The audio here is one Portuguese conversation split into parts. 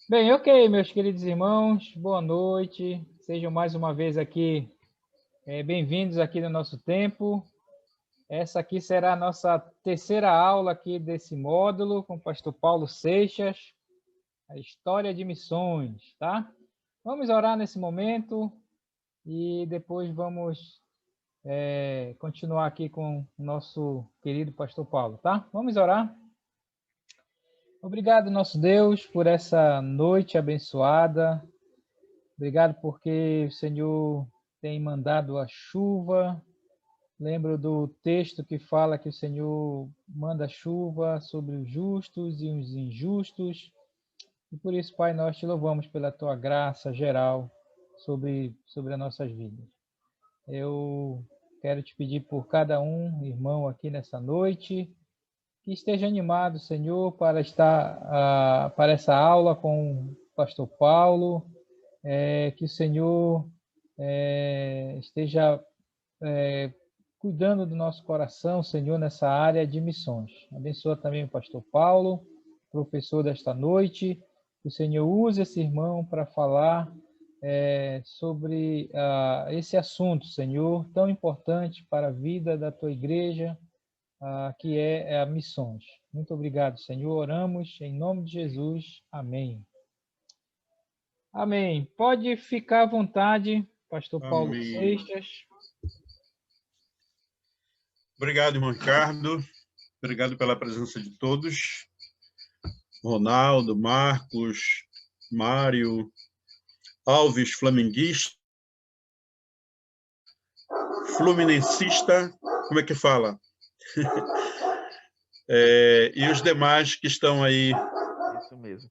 Bem, ok, meus queridos irmãos, boa noite. Sejam mais uma vez aqui bem-vindos aqui no nosso tempo. Essa aqui será a nossa terceira aula aqui desse módulo com o pastor Paulo Seixas, a história de missões, tá? Vamos orar nesse momento e depois vamos continuar aqui com o nosso querido pastor Paulo, tá? Vamos orar. Obrigado, nosso Deus, por essa noite abençoada. Obrigado porque o Senhor tem mandado a chuva. Lembro do texto que fala que o Senhor manda chuva sobre os justos e os injustos. E por isso, Pai, nós te louvamos pela tua graça geral sobre as nossas vidas. Eu quero te pedir por cada um, irmão, aqui nessa noite, que esteja animado, Senhor, para estar para essa aula com o pastor Paulo, que o Senhor esteja cuidando do nosso coração, Senhor, nessa área de missões. Abençoa também o pastor Paulo, professor desta noite. Que o Senhor use esse irmão para falar sobre esse assunto, Senhor, tão importante para a vida da tua igreja, que é a missões. Muito obrigado, Senhor. Oramos em nome de Jesus. Amém. Amém. Pode ficar à vontade, pastor Paulo Amém. Seixas. Obrigado, irmão Ricardo. Obrigado pela presença de todos. Ronaldo, Marcos, Mário, Alves, flamenguista, fluminensista, como é que fala? E os demais que estão aí Isso mesmo,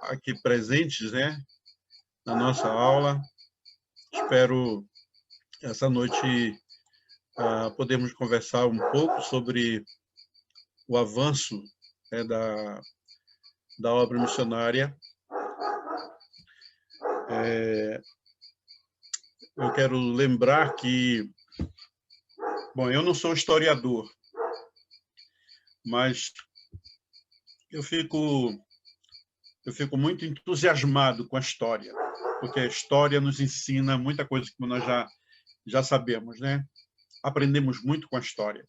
aqui presentes, né, na nossa aula. Espero essa noite podermos conversar um pouco sobre o avanço da obra missionária. Eu quero lembrar que, bom, eu não sou historiador, mas eu fico muito entusiasmado com a história, porque a história nos ensina muita coisa que nós já sabemos, né? Aprendemos muito com a história.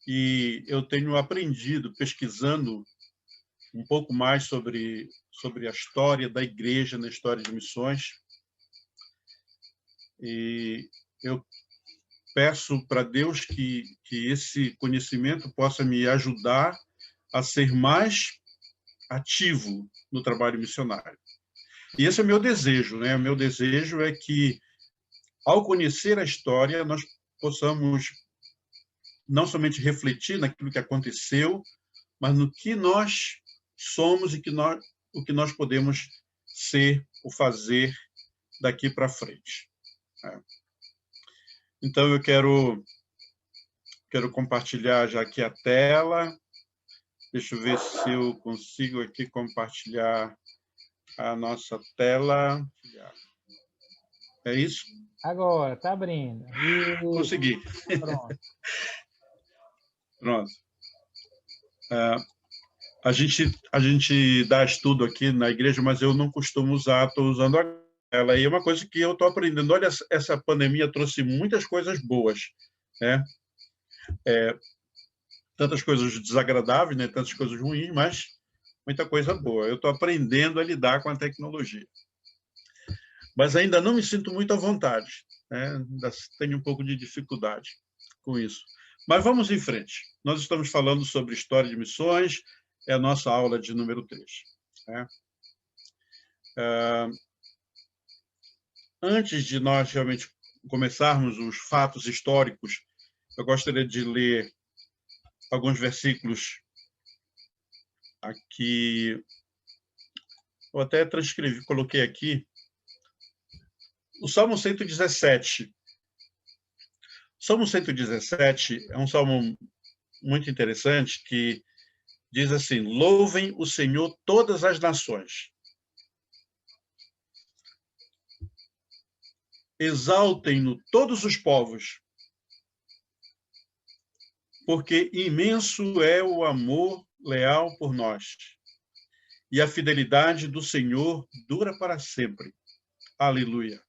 E eu tenho aprendido, pesquisando um pouco mais sobre a história da igreja, na história de missões. E eu peço para Deus que esse conhecimento possa me ajudar a ser mais ativo no trabalho missionário. E esse é o meu desejo, né? O meu desejo é que, ao conhecer a história, nós possamos não somente refletir naquilo que aconteceu, mas no que nós somos e o que nós podemos ser ou fazer daqui para frente. Então, eu quero compartilhar já aqui a tela. Deixa eu ver se eu consigo aqui compartilhar a nossa tela. É isso? Agora, está abrindo. Consegui. Pronto. Pronto. A gente dá estudo aqui na igreja, mas eu não costumo usar, estou usando ela. E é uma coisa que eu estou aprendendo. Olha, essa pandemia trouxe muitas coisas boas, né? Tantas coisas desagradáveis, né? Tantas coisas ruins, mas muita coisa boa. Eu estou aprendendo a lidar com a tecnologia. Mas ainda não me sinto muito à vontade, né? Ainda tenho um pouco de dificuldade com isso. Mas vamos em frente. Nós estamos falando sobre história de missões, é a nossa aula de número 3. Né? Antes de nós realmente começarmos os fatos históricos, eu gostaria de ler alguns versículos aqui. Eu até transcrevi, coloquei aqui. O Salmo 117. O Salmo 117 é um salmo muito interessante que diz assim: louvem o Senhor todas as nações. Exaltem-no todos os povos, porque imenso é o amor leal por nós. e a fidelidade do Senhor dura para sempre. Aleluia.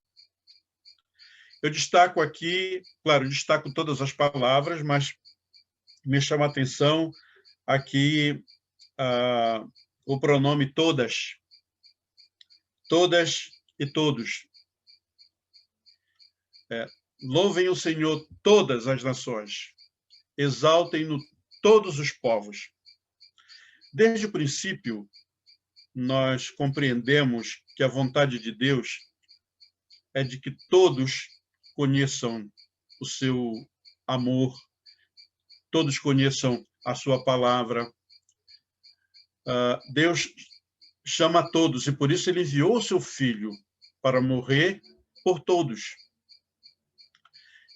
Eu destaco aqui, claro, destaco todas as palavras, mas me chama a atenção aqui o pronome todas. Todas e todos. Louvem o Senhor todas as nações. Exaltem-no todos os povos. Desde o princípio, nós compreendemos que a vontade de Deus é de que todos conheçam o seu amor, todos conheçam a sua palavra. Deus chama a todos, e por isso ele enviou o seu Filho para morrer por todos.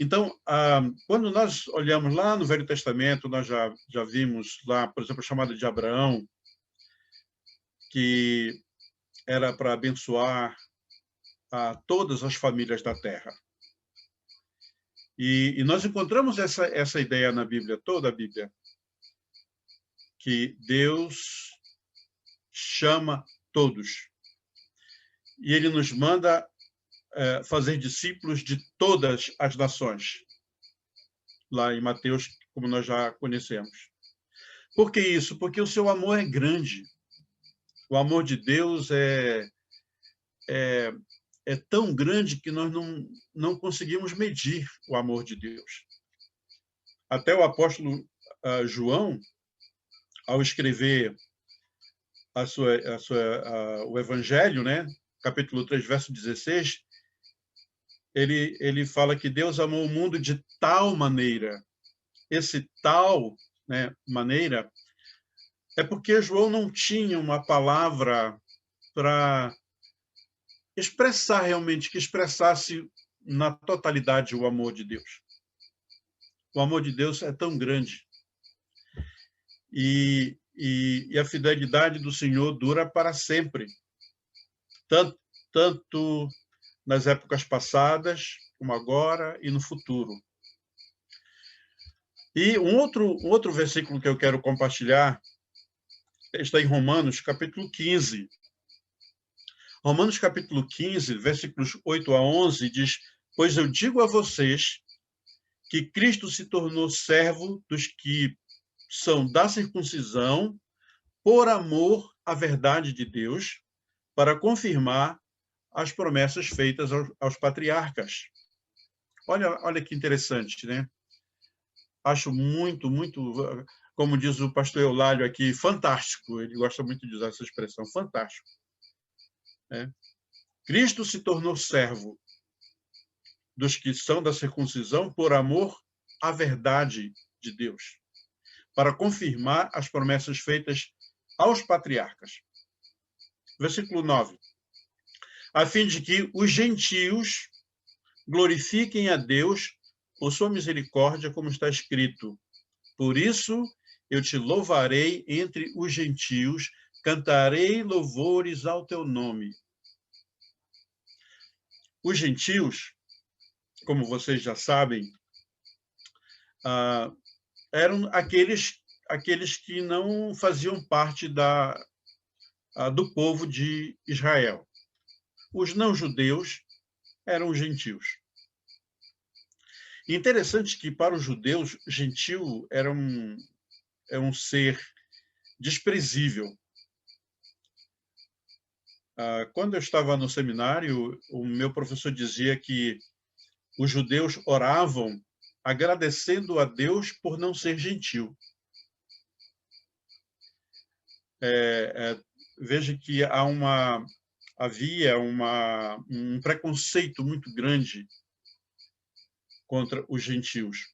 Então, quando nós olhamos lá no Velho Testamento, nós já vimos lá, por exemplo, a chamada de Abraão, que era para abençoar todas as famílias da terra. E nós encontramos essa ideia na Bíblia, toda a Bíblia, que Deus chama todos. E ele nos manda fazer discípulos de todas as nações, lá em Mateus, como nós já conhecemos. Por que isso? Porque o seu amor é grande. O amor de Deus é tão grande que nós não conseguimos medir o amor de Deus. Até o apóstolo João, ao escrever o Evangelho, né, capítulo 3, verso 16, ele fala que Deus amou o mundo de tal maneira. Esse tal, né, maneira é porque João não tinha uma palavra para expressar realmente, que expressasse na totalidade o amor de Deus. O amor de Deus é tão grande. E a fidelidade do Senhor dura para sempre. Tanto nas épocas passadas, como agora e no futuro. E um outro versículo que eu quero compartilhar está em Romanos, capítulo 15. Romanos, capítulo 15, versículos 8 a 11, diz: pois eu digo a vocês que Cristo se tornou servo dos que são da circuncisão por amor à verdade de Deus, para confirmar as promessas feitas aos patriarcas. Olha que interessante, né? Acho muito, como diz o pastor Eulálio aqui, fantástico. Ele gosta muito de usar essa expressão, fantástico. Cristo se tornou servo dos que são da circuncisão por amor à verdade de Deus, para confirmar as promessas feitas aos patriarcas. Versículo 9. A fim de que os gentios glorifiquem a Deus por sua misericórdia, como está escrito: por isso eu te louvarei entre os gentios, cantarei louvores ao teu nome. Os gentios, como vocês já sabem, eram aqueles que não faziam parte do povo de Israel. Os não-judeus eram os gentios. Interessante que, para os judeus, gentio era um ser desprezível. Quando eu estava no seminário, o meu professor dizia que os judeus oravam agradecendo a Deus por não ser gentil. Veja que havia um preconceito muito grande contra os gentios.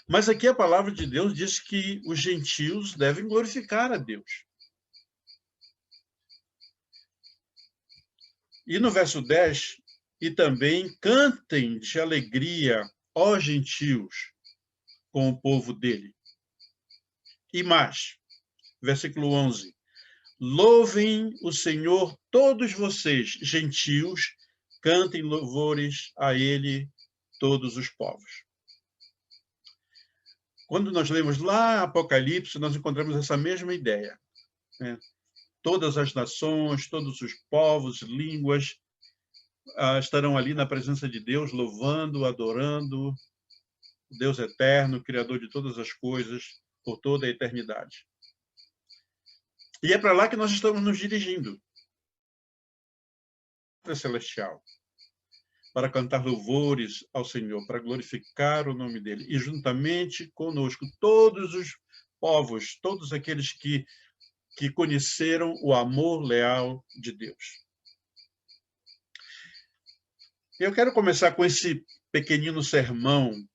Mas aqui a palavra de Deus diz que os gentios devem glorificar a Deus. E no verso 10, e também cantem de alegria, ó gentios, com o povo dele. E mais, versículo 11, louvem o Senhor todos vocês, gentios, cantem louvores a ele todos os povos. Quando nós lemos lá Apocalipse, nós encontramos essa mesma ideia. né? Todas as nações, todos os povos, línguas, estarão ali na presença de Deus, louvando, adorando o Deus eterno, Criador de todas as coisas, por toda a eternidade. E é para lá que nós estamos nos dirigindo, celestial, para cantar louvores ao Senhor, para glorificar o nome dele. E juntamente conosco, todos os povos, todos aqueles que conheceram o amor leal de Deus. Eu quero começar com esse pequenino sermão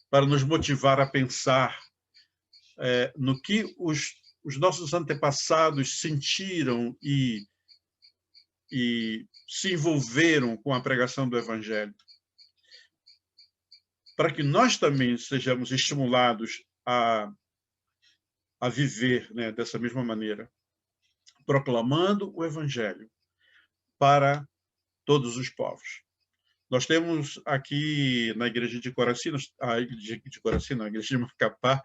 para nos motivar a pensar no que os nossos antepassados sentiram e se envolveram com a pregação do Evangelho, para que nós também sejamos estimulados a viver, né, dessa mesma maneira, proclamando o Evangelho para todos os povos. Nós temos aqui na igreja de Coraci, a igreja de Coraci, não, a igreja de Macapá,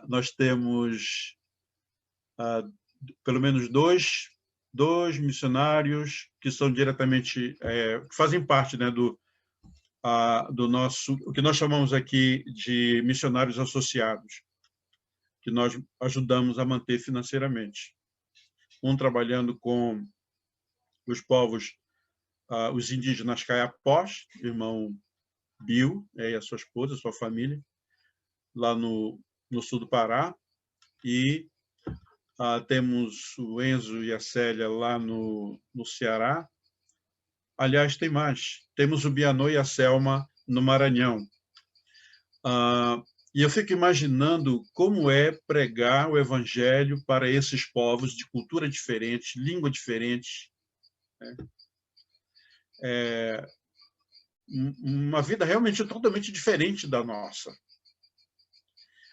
nós temos pelo menos dois missionários que são diretamente, que fazem parte, né, do nosso, o que nós chamamos aqui de missionários associados, que nós ajudamos a manter financeiramente. Um trabalhando com os povos, os indígenas Caiapós, irmão Bill, e a sua esposa, a sua família, lá no sul do Pará, e temos o Enzo e a Célia lá no Ceará. Aliás, tem mais. Temos o Bianô e a Selma no Maranhão. E eu fico imaginando como é pregar o Evangelho para esses povos de cultura diferente, língua diferente, né? Uma vida realmente totalmente diferente da nossa.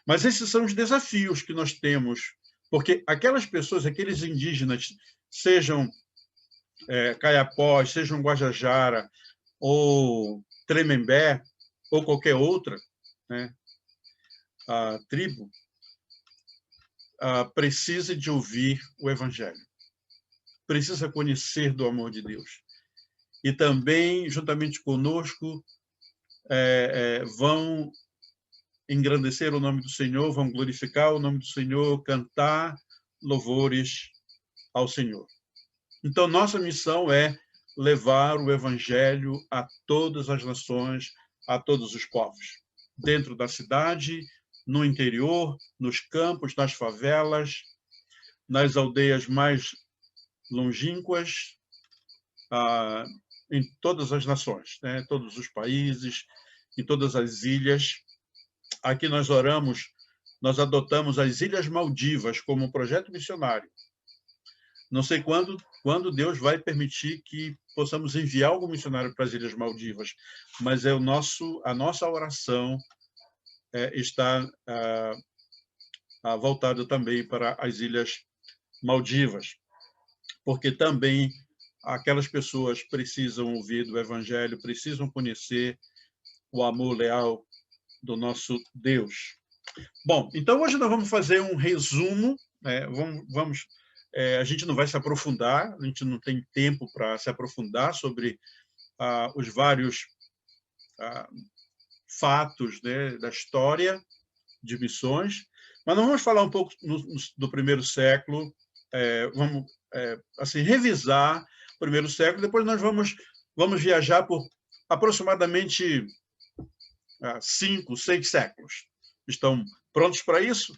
Mas esses são os desafios que nós temos, porque aquelas pessoas, aqueles indígenas, sejam Caiapós, sejam Guajajara, ou Tremembé, ou qualquer outra, né, a tribo, precisa de ouvir o Evangelho, precisa conhecer do amor de Deus. E também, juntamente conosco, vão engrandecer o nome do Senhor, vão glorificar o nome do Senhor, cantar louvores ao Senhor. Então, nossa missão é levar o Evangelho a todas as nações, a todos os povos, dentro da cidade, no interior, nos campos, nas favelas, nas aldeias mais longínquas, em todas as nações, né? Todos os países, em todas as ilhas. Aqui nós oramos, nós adotamos as Ilhas Maldivas como um projeto missionário. Não sei quando Deus vai permitir que possamos enviar algum missionário para as Ilhas Maldivas, mas a nossa oração está voltada também para as Ilhas Maldivas, porque também aquelas pessoas precisam ouvir do Evangelho, precisam conhecer o amor leal do nosso Deus. Bom, então hoje nós vamos fazer um resumo, a gente não vai se aprofundar, a gente não tem tempo para se aprofundar sobre os vários fatos, né, da história de missões, mas nós vamos falar um pouco do primeiro século, vamos assim, revisar o primeiro século, depois nós vamos viajar por aproximadamente 5, 6 séculos. Estão prontos para isso?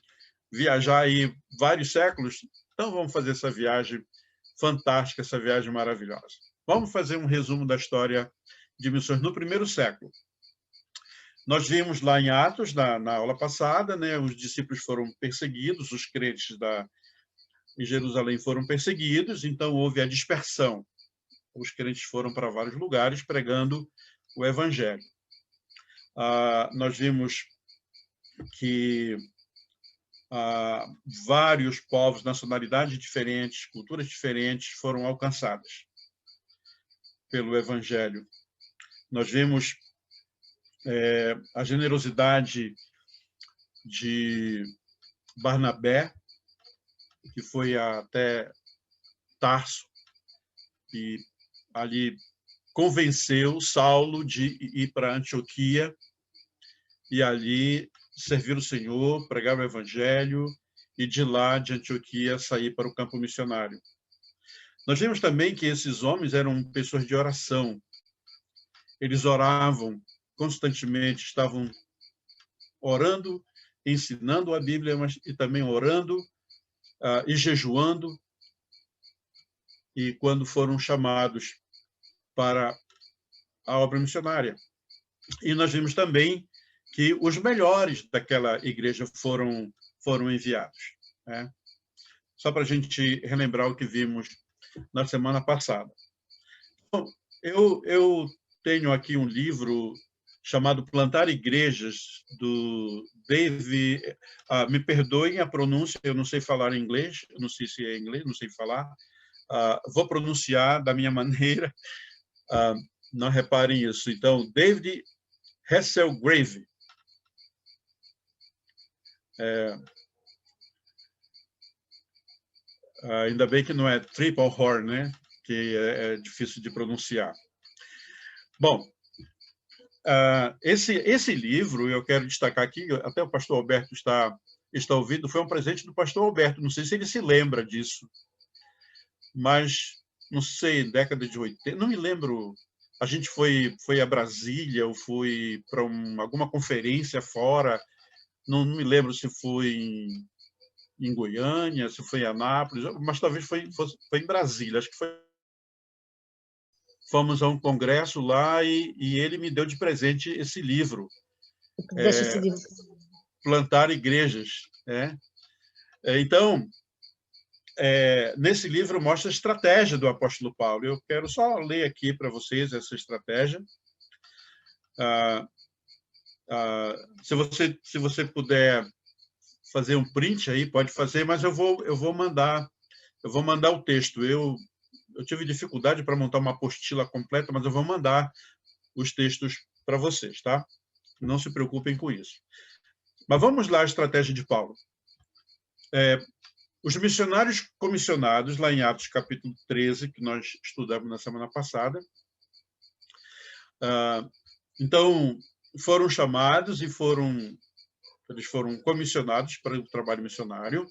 Viajar aí vários séculos? Então vamos fazer essa viagem fantástica, essa viagem maravilhosa. Vamos fazer um resumo da história de missões no primeiro século. Nós vimos lá em Atos, na aula passada, né, os discípulos foram perseguidos, os crentes em Jerusalém foram perseguidos, então houve a dispersão. Os crentes foram para vários lugares pregando o Evangelho. Nós vimos que vários povos, nacionalidades diferentes, culturas diferentes foram alcançadas pelo Evangelho. Nós vimos a generosidade de Barnabé, que foi até Tarso, e ali convenceu Saulo de ir para Antioquia e ali servir o Senhor, pregar o evangelho e de lá, de Antioquia, sair para o campo missionário. Nós vimos também que esses homens eram pessoas de oração. Eles oravam constantemente, estavam orando, ensinando a Bíblia, mas e também orando e jejuando. E quando foram chamados para a obra missionária. E nós vimos também que os melhores daquela igreja foram enviados, né? Só para a gente relembrar o que vimos na semana passada. Bom, eu tenho aqui um livro chamado Plantar Igrejas, do Dave... me perdoem a pronúncia, eu não sei falar inglês, eu não sei se é inglês, não sei falar. Vou pronunciar da minha maneira, não reparem isso. Então, David Hasselgrave. Ainda bem que não é triple horn, né? Que é difícil de pronunciar. Bom, esse livro, eu quero destacar aqui, até o pastor Alberto está ouvindo, foi um presente do pastor Alberto, não sei se ele se lembra disso, mas, não sei, década de 80, não me lembro, a gente foi a Brasília, ou foi para alguma conferência fora, não me lembro se foi em Goiânia, se foi em Anápolis, mas talvez foi em Brasília, acho que foi. Fomos a um congresso lá e ele me deu de presente esse livro. Deixa esse livro. Plantar Igrejas. Então, nesse livro mostra a estratégia do apóstolo Paulo. Eu quero só ler aqui para vocês essa estratégia. Se você puder fazer um print aí, pode fazer, mas eu vou mandar o texto. Eu tive dificuldade para montar uma apostila completa, mas eu vou mandar os textos para vocês, tá? Não se preocupem com isso. Mas vamos lá, a estratégia de Paulo. Os missionários comissionados, lá em Atos capítulo 13, que nós estudamos na semana passada, então, foram chamados e eles foram comissionados para o trabalho missionário.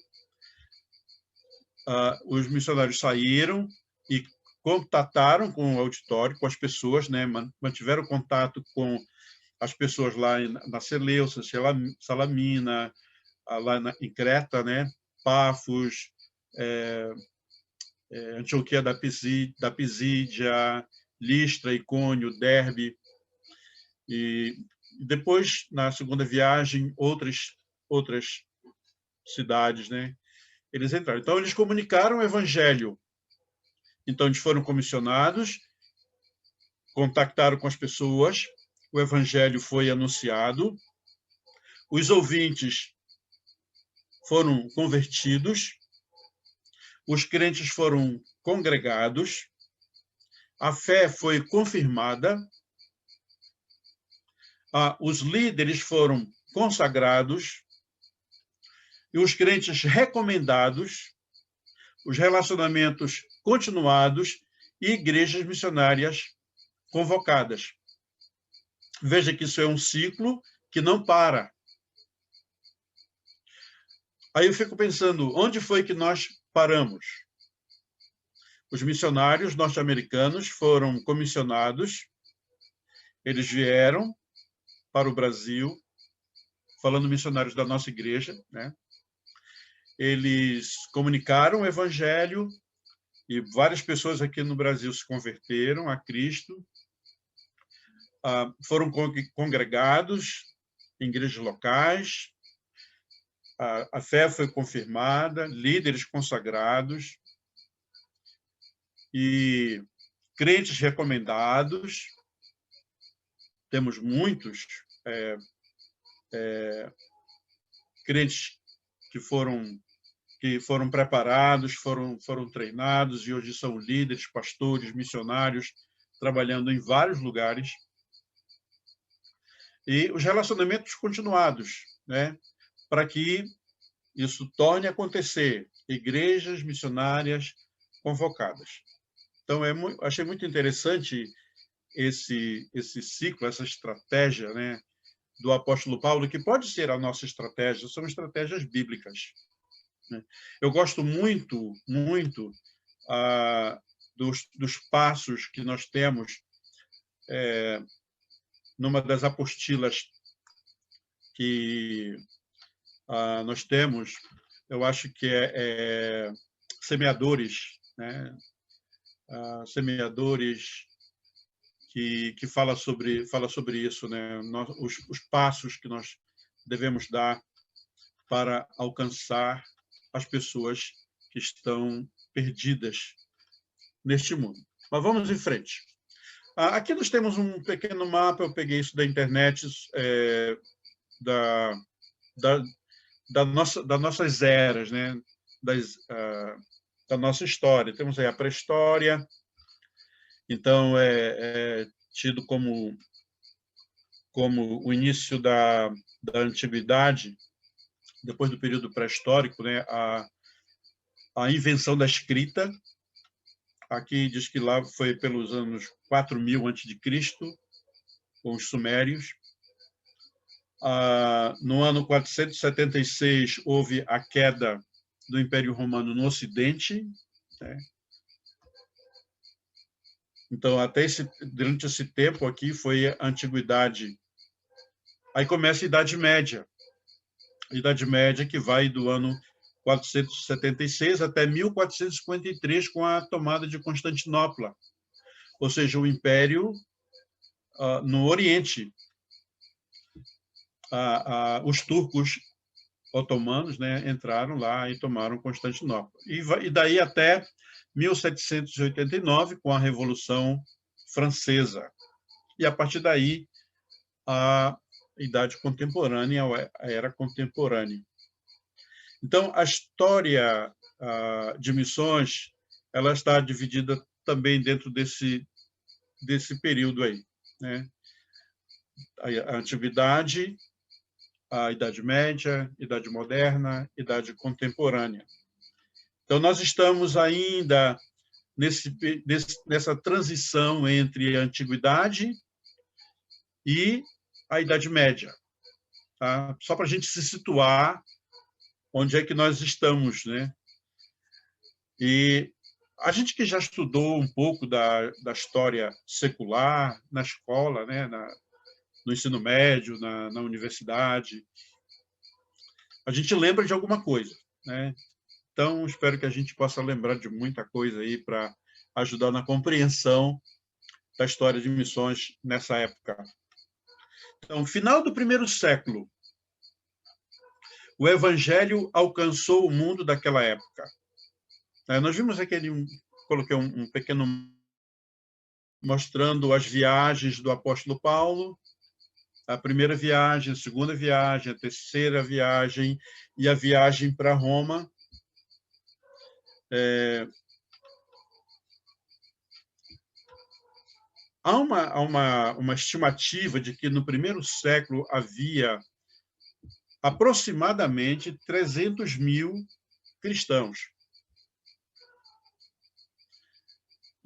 Os missionários saíram e contataram com o auditório, com as pessoas, né? Mantiveram contato com as pessoas lá na Seleucia, Salamina, lá em Creta, né? Pafos, Antioquia da Pisídia, Listra, Icônio, Derbe. E depois, na segunda viagem, outras cidades, né? Eles entraram. Então, eles comunicaram o evangelho. Então, eles foram comissionados, contactaram com as pessoas, o evangelho foi anunciado, os ouvintes foram convertidos, os crentes foram congregados, a fé foi confirmada, os líderes foram consagrados e os crentes recomendados, os relacionamentos continuados e igrejas missionárias convocadas. Veja que isso é um ciclo que não para. Aí eu fico pensando, onde foi que nós paramos? Os missionários norte-americanos foram comissionados, eles vieram para o Brasil, falando missionários da nossa igreja, né? Eles comunicaram o evangelho e várias pessoas aqui no Brasil se converteram a Cristo, foram congregados em igrejas locais, a fé foi confirmada, líderes consagrados e crentes recomendados. Temos muitos crentes que foram preparados, foram treinados e hoje são líderes, pastores, missionários, trabalhando em vários lugares. E os relacionamentos continuados, né? Para que isso torne a acontecer. Igrejas missionárias convocadas. Então, achei muito interessante esse ciclo, essa estratégia, né, do apóstolo Paulo, que pode ser a nossa estratégia, são estratégias bíblicas, né? Eu gosto muito, muito dos passos que nós temos numa das apostilas que nós temos, eu acho que é semeadores, né? Semeadores que fala sobre isso, né? Os passos que nós devemos dar para alcançar as pessoas que estão perdidas neste mundo. Mas vamos em frente. Aqui nós temos um pequeno mapa, eu peguei isso da internet, das nossas eras, né? Da nossa história. Temos aí a pré-história, então é tido como o início da antiguidade, depois do período pré-histórico, né? A invenção da escrita. Aqui diz que lá foi pelos anos 4000 a.C., com os sumérios. No ano 476, houve a queda do Império Romano no Ocidente, né? Então, durante esse tempo aqui foi a Antiguidade. Aí começa a Idade Média. A Idade Média que vai do ano 476 até 1453, com a tomada de Constantinopla, ou seja, o Império no Oriente. Os turcos otomanos, né, entraram lá e tomaram Constantinopla. E daí até 1789, com a Revolução Francesa. E, a partir daí, a Idade Contemporânea, a Era Contemporânea. Então, a história de missões, ela está dividida também dentro desse período aí, né? A Antiguidade, a Idade Média, Idade Moderna, Idade Contemporânea. Então, nós estamos ainda nessa transição entre a Antiguidade e a Idade Média, tá? Só para a gente se situar onde é que nós estamos, né? E a gente que já estudou um pouco da história secular na escola, né? No ensino médio, na universidade, a gente lembra de alguma coisa, né? Então, espero que a gente possa lembrar de muita coisa aí para ajudar na compreensão da história de missões nessa época. Então, final do primeiro século, o Evangelho alcançou o mundo daquela época. Nós vimos coloquei um pequeno mostrando as viagens do apóstolo Paulo, a primeira viagem, a segunda viagem, a terceira viagem e a viagem para Roma. Há uma estimativa de que no primeiro século havia aproximadamente 300 mil cristãos.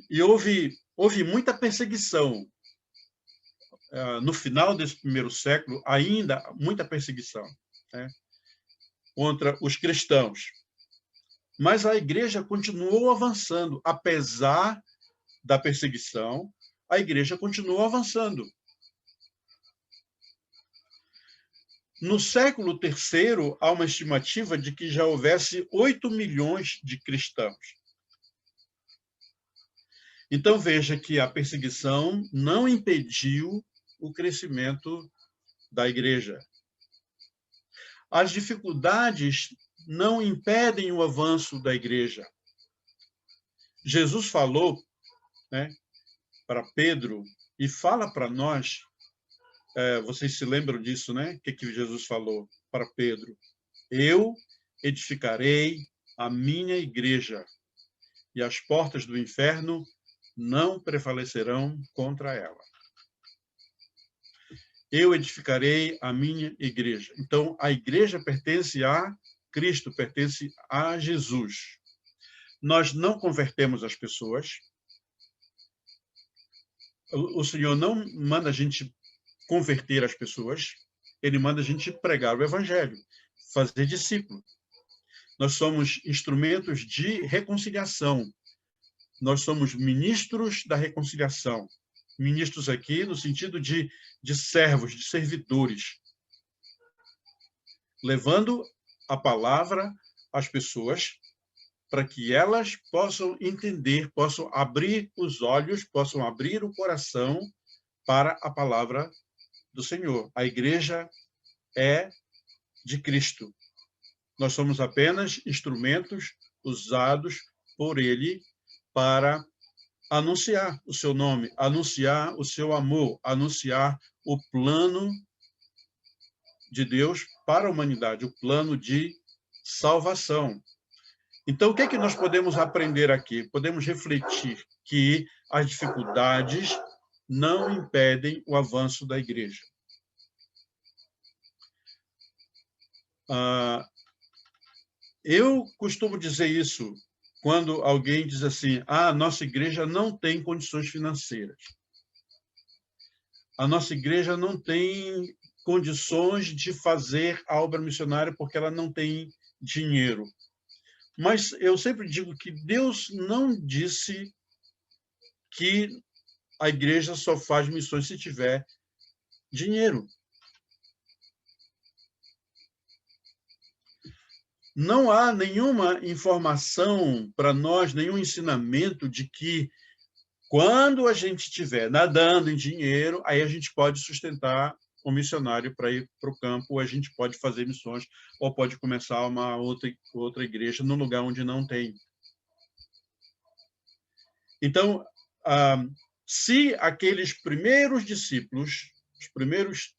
E houve muita perseguição. No final desse primeiro século, ainda muita perseguição, né, contra os cristãos. Mas a igreja continuou avançando, apesar da perseguição, a igreja continuou avançando. No século III, há uma estimativa de que já houvesse 8 milhões de cristãos. Então, veja que a perseguição não impediu o crescimento da igreja. As dificuldades não impedem o avanço da igreja. Jesus falou, né, para Pedro, e fala para nós, vocês se lembram disso, né? O que Jesus falou para Pedro? Eu edificarei a minha igreja, e as portas do inferno não prevalecerão contra ela. Eu edificarei a minha igreja. Então, a igreja pertence a Cristo pertence a Jesus. Nós não convertemos as pessoas. O Senhor não manda a gente converter as pessoas, ele manda a gente pregar o evangelho, fazer discípulo. Nós somos instrumentos de reconciliação. Nós somos ministros da reconciliação. Ministros aqui no sentido de servos, de servidores, levando a palavra às pessoas para que elas possam entender, possam abrir os olhos, possam abrir o coração para a palavra do Senhor. A igreja é de Cristo. Nós somos apenas instrumentos usados por Ele para anunciar o seu nome, anunciar o seu amor, anunciar o plano de Deus para a humanidade, o plano de salvação. Então, o que é que nós podemos aprender aqui? Podemos refletir que as dificuldades não impedem o avanço da igreja. Eu costumo dizer isso quando alguém diz assim, nossa igreja não tem condições financeiras. A nossa igreja não tem condições de fazer a obra missionária porque ela não tem dinheiro. Mas eu sempre digo que Deus não disse que a igreja só faz missões se tiver dinheiro. Não há nenhuma informação para nós, nenhum ensinamento de que quando a gente estiver nadando em dinheiro, aí a gente pode sustentar um missionário para ir para o campo, ou a gente pode fazer missões, ou pode começar uma outra igreja num lugar onde não tem. Então, se aqueles primeiros discípulos, os primeiros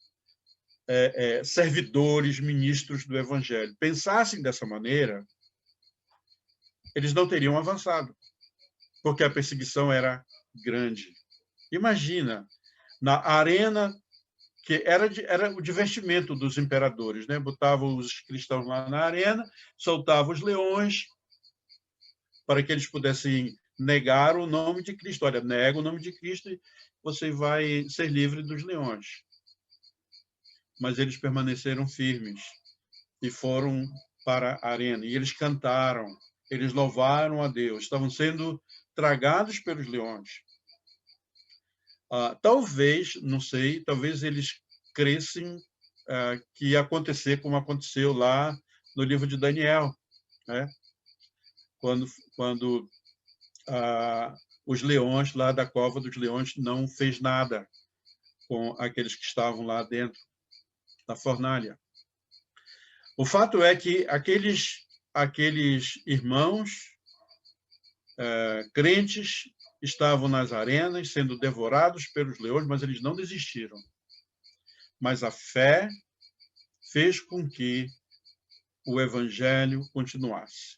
servidores, ministros do Evangelho, pensassem dessa maneira, eles não teriam avançado, porque a perseguição era grande. Imagina, na arena, que era o divertimento dos imperadores, né? Botavam os cristãos lá na arena, soltavam os leões para que eles pudessem negar o nome de Cristo. Olha, nega o nome de Cristo e você vai ser livre dos leões. Mas eles permaneceram firmes e foram para a arena. E eles cantaram, eles louvaram a Deus, estavam sendo tragados pelos leões. Talvez, não sei, talvez eles crescem que ia acontecer como aconteceu lá no livro de Daniel, né? Quando os leões lá da cova dos leões não fez nada com aqueles que estavam lá dentro da fornalha. O fato é que aqueles irmãos crentes estavam nas arenas, sendo devorados pelos leões, mas eles não desistiram. Mas a fé fez com que o evangelho continuasse.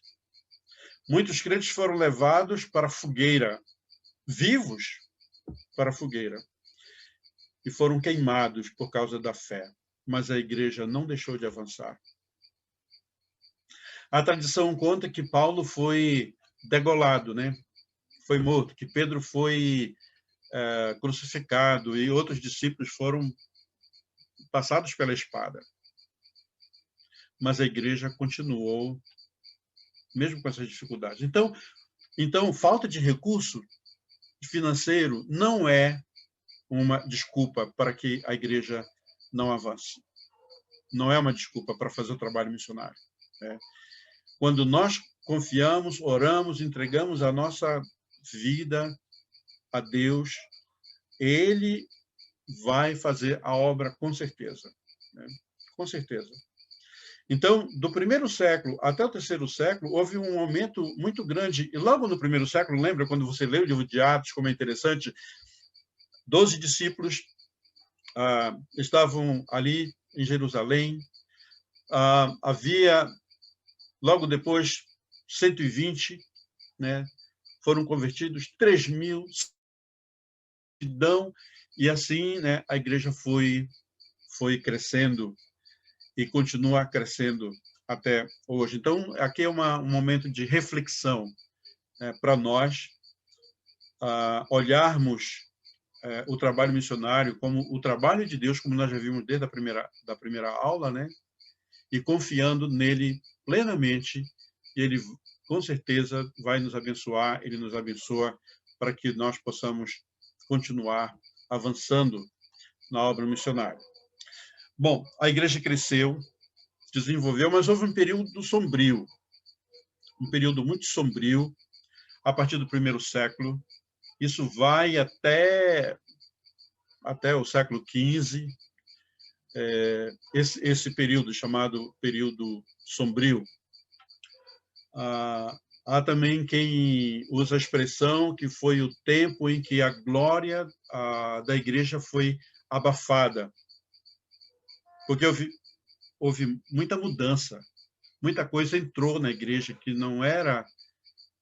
Muitos crentes foram levados para a fogueira, vivos para a fogueira, e foram queimados por causa da fé. Mas a igreja não deixou de avançar. A tradição conta que Paulo foi degolado, né? Foi morto, que Pedro foi crucificado e outros discípulos foram passados pela espada. Mas a igreja continuou, mesmo com essas dificuldades. Então, falta de recurso financeiro não é uma desculpa para que a igreja não avance. Não é uma desculpa para fazer o trabalho missionário. Quando nós confiamos, oramos, entregamos a nossa vida a Deus, Ele vai fazer a obra com certeza. Com certeza. Então, do primeiro século até o terceiro século, houve um aumento muito grande. E logo no primeiro século, lembra quando você lê o livro de Atos, como é interessante, 12 discípulos estavam ali em Jerusalém. Havia, logo depois, 120, né? Foram convertidos 3.000, e assim, né, a igreja foi crescendo e continua crescendo até hoje. Então, aqui é um momento de reflexão, né, para nós olharmos o trabalho missionário como o trabalho de Deus, como nós já vimos desde da primeira aula, né? E confiando nele plenamente, e ele com certeza vai nos abençoar, ele nos abençoa para que nós possamos continuar avançando na obra missionária. Bom, a igreja cresceu, desenvolveu, mas houve um período sombrio, um período muito sombrio, a partir do primeiro século. Isso vai até o século XV, esse período chamado período sombrio. Há também quem usa a expressão que foi o tempo em que a glória da igreja foi abafada, porque houve muita mudança, muita coisa entrou na igreja que não era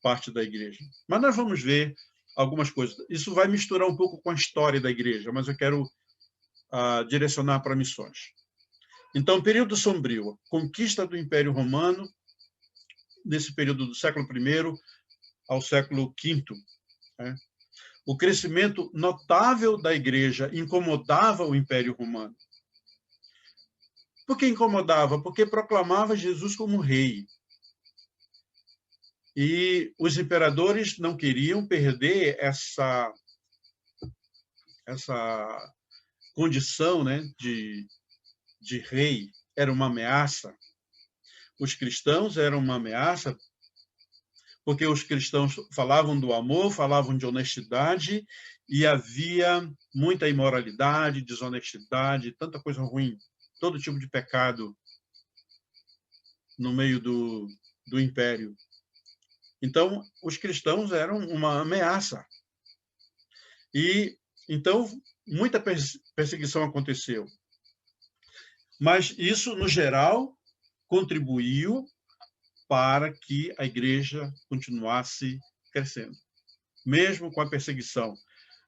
parte da igreja. Mas nós vamos ver algumas coisas. Isso vai misturar um pouco com a história da igreja, mas eu quero direcionar para missões. Então, período sombrio, conquista do Império Romano, nesse período do século I ao século V. Né? O crescimento notável da igreja incomodava o Império Romano. Por que incomodava? Porque proclamava Jesus como rei. E os imperadores não queriam perder essa condição, né, de rei. Era uma ameaça. Os cristãos eram uma ameaça porque os cristãos falavam do amor, falavam de honestidade, e havia muita imoralidade, desonestidade, tanta coisa ruim, todo tipo de pecado no meio do império. Então, os cristãos eram uma ameaça. E, então, muita perseguição aconteceu. Mas isso, no geral, contribuiu para que a igreja continuasse crescendo. Mesmo com a perseguição,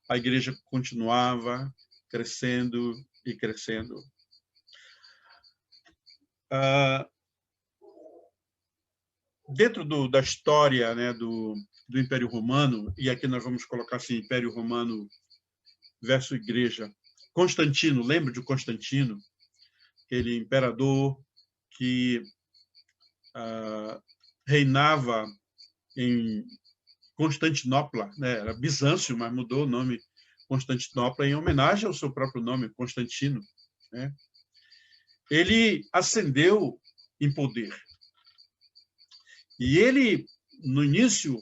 a igreja continuava crescendo e crescendo. Dentro da história, né, do Império Romano, e aqui nós vamos colocar assim, Império Romano versus Igreja, Constantino, lembra de Constantino? Aquele imperador que reinava em Constantinopla, né? Era Bizâncio, mas mudou o nome Constantinopla em homenagem ao seu próprio nome, Constantino. Né? Ele ascendeu em poder. E ele, no início,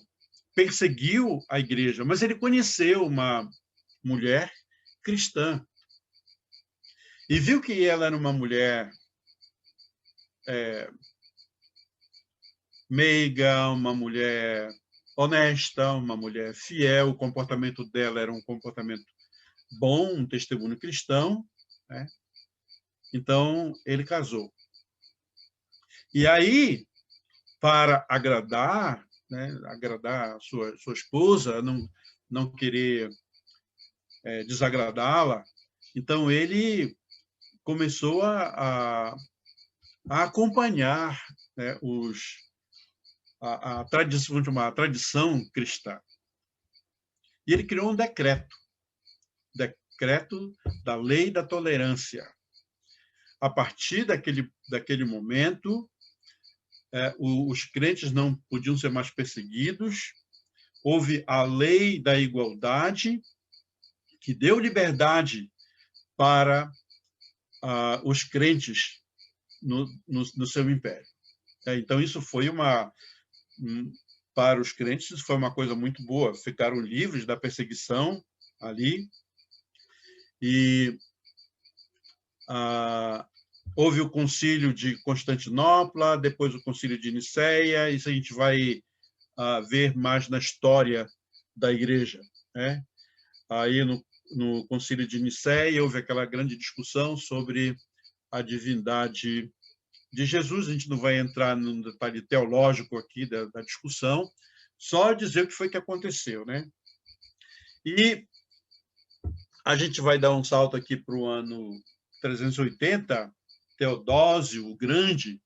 perseguiu a igreja, mas ele conheceu uma mulher cristã e viu que ela era uma mulher meiga, uma mulher honesta, uma mulher fiel, o comportamento dela era um comportamento bom, um testemunho cristão, né? Então, ele casou. E aí, para agradar, né, agradar a sua esposa, não querer desagradá-la, então ele começou a acompanhar, né, a tradição cristã. E ele criou um decreto da lei da tolerância. A partir daquele momento, os crentes não podiam ser mais perseguidos, houve a lei da igualdade, que deu liberdade para os crentes no seu império. Então, isso foi para os crentes, isso foi uma coisa muito boa, ficaram livres da perseguição ali, e houve o concílio de Constantinopla, depois o concílio de Niceia, isso a gente vai ver mais na história da igreja. Né? Aí, no concílio de Niceia, houve aquela grande discussão sobre a divindade de Jesus. A gente não vai entrar no detalhe teológico aqui da discussão, só dizer o que foi que aconteceu. Né? E a gente vai dar um salto aqui para o ano 380, Teodósio o Grande,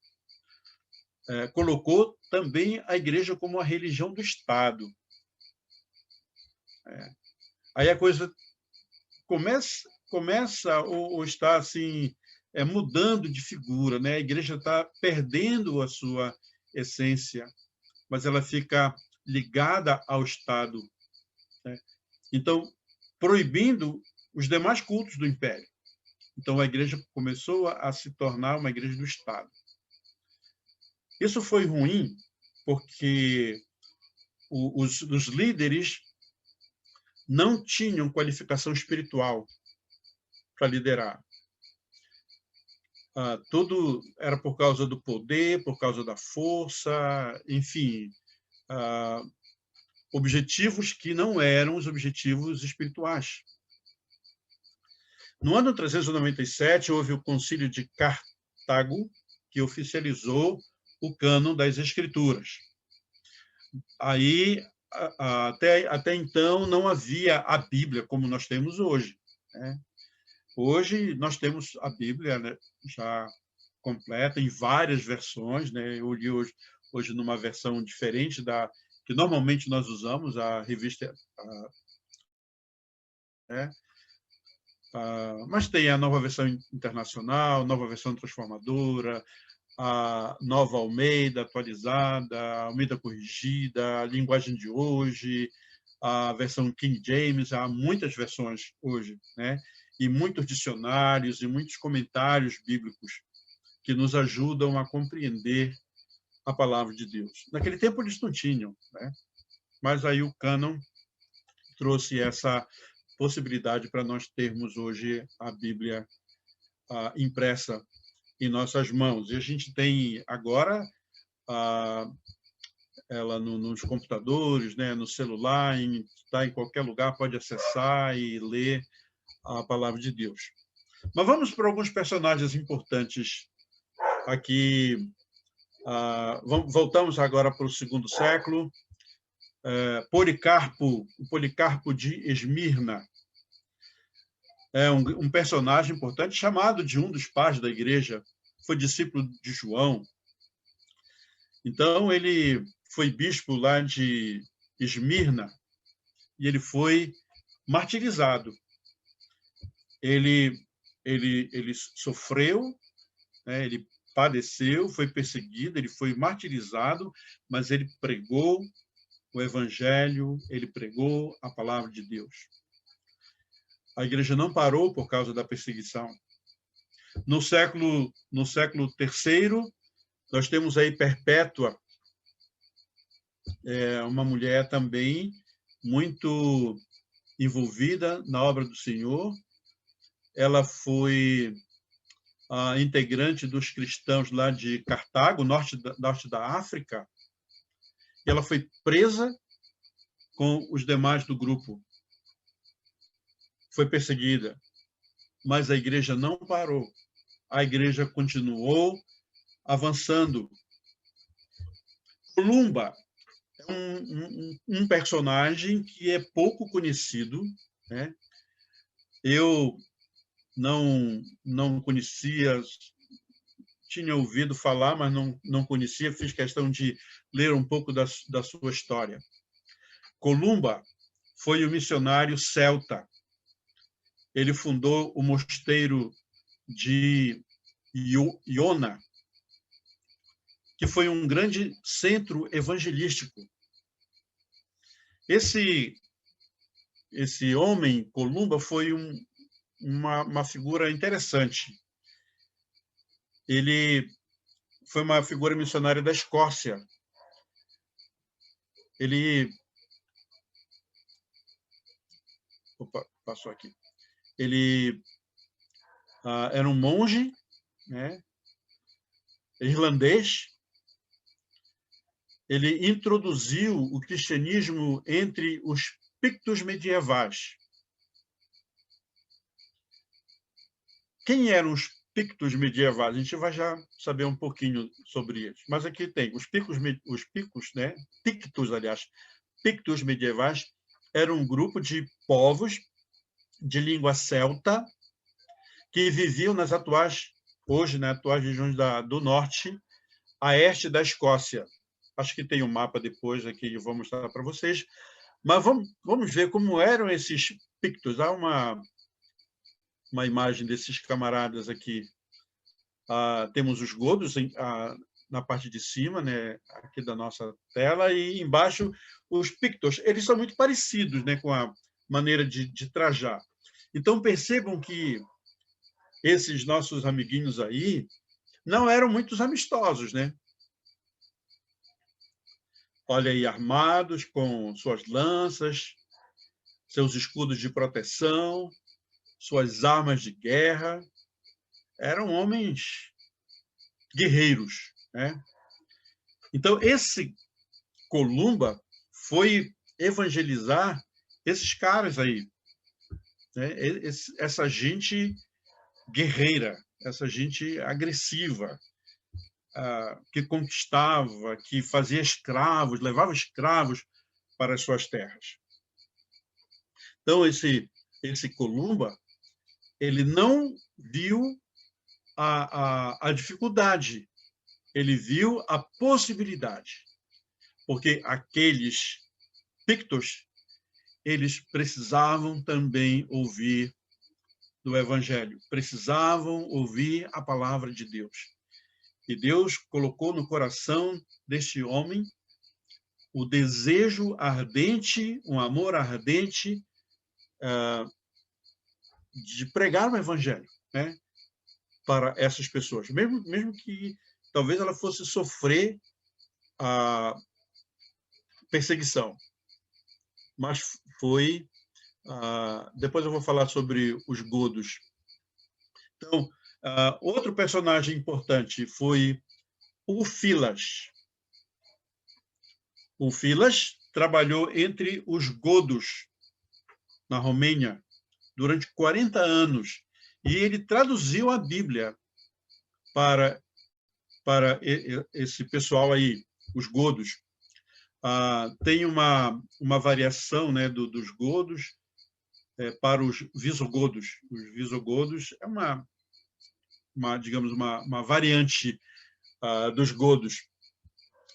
colocou também a igreja como a religião do Estado. Aí a coisa começa ou está assim, mudando de figura, né? A igreja está perdendo a sua essência, mas ela fica ligada ao Estado, né? Então, proibindo os demais cultos do Império. Então, a igreja começou a se tornar uma igreja do Estado. Isso foi ruim, porque os líderes não tinham qualificação espiritual para liderar. Tudo era por causa do poder, por causa da força, enfim, objetivos que não eram os objetivos espirituais. No ano 397, houve o Concílio de Cartago, que oficializou o cânon das Escrituras. Aí, até então, não havia a Bíblia como nós temos hoje, né? Hoje, nós temos a Bíblia, né, já completa, em várias versões, né? Eu li hoje numa versão diferente da que normalmente nós usamos, a revista, né? Mas tem a nova versão internacional, nova versão transformadora, a nova Almeida atualizada, Almeida corrigida, a linguagem de hoje, a versão King James, há muitas versões hoje, né? E muitos dicionários e muitos comentários bíblicos que nos ajudam a compreender a palavra de Deus. Naquele tempo eles não tinham, né? Mas aí o cânon trouxe essa possibilidade para nós termos hoje a Bíblia impressa em nossas mãos. E a gente tem agora ela nos computadores, né, no celular, está em qualquer lugar, pode acessar e ler a palavra de Deus. Mas vamos para alguns personagens importantes aqui. Voltamos agora para o segundo século. Policarpo, o Policarpo de Esmirna, é um personagem importante, chamado de um dos pais da igreja, foi discípulo de João. Então, ele foi bispo lá de Esmirna e ele foi martirizado. Ele sofreu, né, ele padeceu, foi perseguido, ele foi martirizado, mas ele pregou o evangelho, ele pregou a palavra de Deus. A igreja não parou por causa da perseguição. No século III, nós temos aí Perpétua, uma mulher também muito envolvida na obra do Senhor. Ela foi integrante dos cristãos lá de Cartago, norte da África. E ela foi presa com os demais do grupo. Foi perseguida. Mas a igreja não parou. A igreja continuou avançando. Columba é um personagem que é pouco conhecido, né? Eu não conhecia, tinha ouvido falar, mas não conhecia, fiz questão de ler um pouco da sua história. Columba foi um missionário celta. Ele fundou o mosteiro de Iona, que foi um grande centro evangelístico. Esse homem, Columba, foi uma figura interessante. Ele foi uma figura missionária da Escócia. Ele... Opa, passou aqui. Ele era um monge, né, irlandês. Ele introduziu o cristianismo entre os pictos medievais. Quem eram os pictos medievais? A gente vai já saber um pouquinho sobre eles. Mas aqui tem os pictos, né? Pictos, aliás. Pictos medievais eram um grupo de povos de língua celta que viviam nas atuais regiões do norte a este da Escócia. Acho que tem um mapa depois aqui, eu vou mostrar para vocês. Mas vamos ver como eram esses Pictos. Há uma imagem desses camaradas aqui. Temos os godos na parte de cima, né, aqui da nossa tela, e embaixo os Pictos. Eles são muito parecidos, né, com a maneira de trajar. Então, percebam que esses nossos amiguinhos aí não eram muito amistosos, né? Olha aí, armados com suas lanças, seus escudos de proteção, suas armas de guerra. Eram homens guerreiros, né? Então, esse Columba foi evangelizar esses caras aí, né? Essa gente guerreira, essa gente agressiva, que conquistava, que fazia escravos, levava escravos para as suas terras. Então, esse Columba, ele não viu a dificuldade, ele viu a possibilidade, porque aqueles Pictos, eles precisavam também ouvir do Evangelho, precisavam ouvir a palavra de Deus. E Deus colocou no coração deste homem o desejo ardente, um amor ardente de pregar o Evangelho, né, para essas pessoas, mesmo que talvez ela fosse sofrer a perseguição. Mas foi... depois eu vou falar sobre os godos. Então, outro personagem importante foi o Filas. O Filas trabalhou entre os godos, na Romênia, durante 40 anos. E ele traduziu a Bíblia para esse pessoal aí, os godos. Tem uma variação, né, dos godos para os visigodos. Os visigodos é digamos, uma variante dos godos.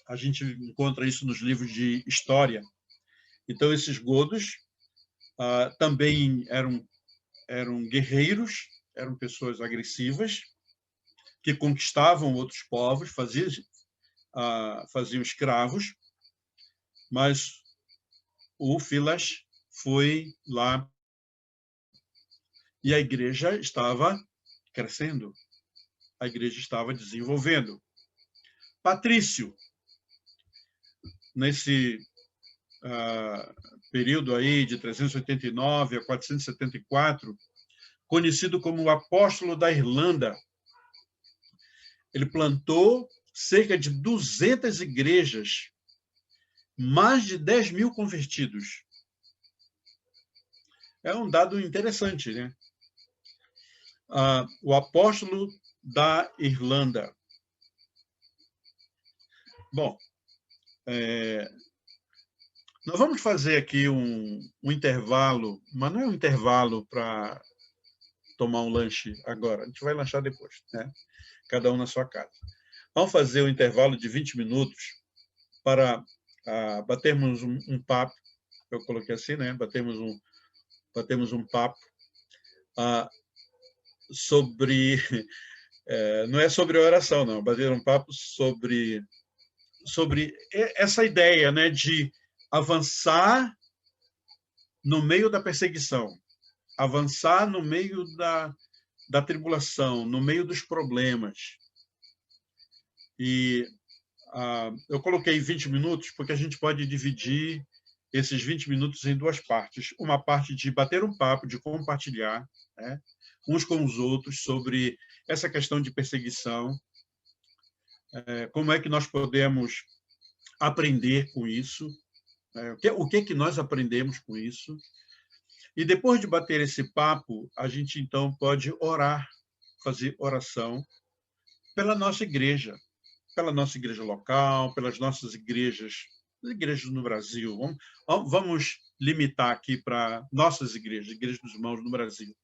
A gente encontra isso nos livros de história. Então, esses godos também eram guerreiros, eram pessoas agressivas, que conquistavam outros povos, faziam escravos, mas o Filas foi lá e a igreja estava crescendo, a igreja estava desenvolvendo. Patrício, nesse período aí de 389 a 474, conhecido como o apóstolo da Irlanda, ele plantou cerca de 200 igrejas, mais de 10.000 convertidos. É um dado interessante, né? O apóstolo da Irlanda. Bom, nós vamos fazer aqui um intervalo, mas não é um intervalo para tomar um lanche agora, a gente vai lanchar depois, né? Cada um na sua casa. Vamos fazer um intervalo de 20 minutos para batermos um papo, eu coloquei assim, né? Batemos um papo sobre... não é sobre oração, não. Bater um papo sobre essa ideia, né, de avançar no meio da perseguição, avançar no meio da tribulação, no meio dos problemas. E eu coloquei 20 minutos porque a gente pode dividir esses 20 minutos em duas partes. Uma parte de bater um papo, de compartilhar, né, uns com os outros sobre essa questão de perseguição, como é que nós podemos aprender com isso, o que nós aprendemos com isso. E depois de bater esse papo, a gente então pode orar, fazer oração pela nossa igreja local, pelas nossas igrejas no Brasil. Vamos limitar aqui para nossas igrejas dos irmãos no Brasil,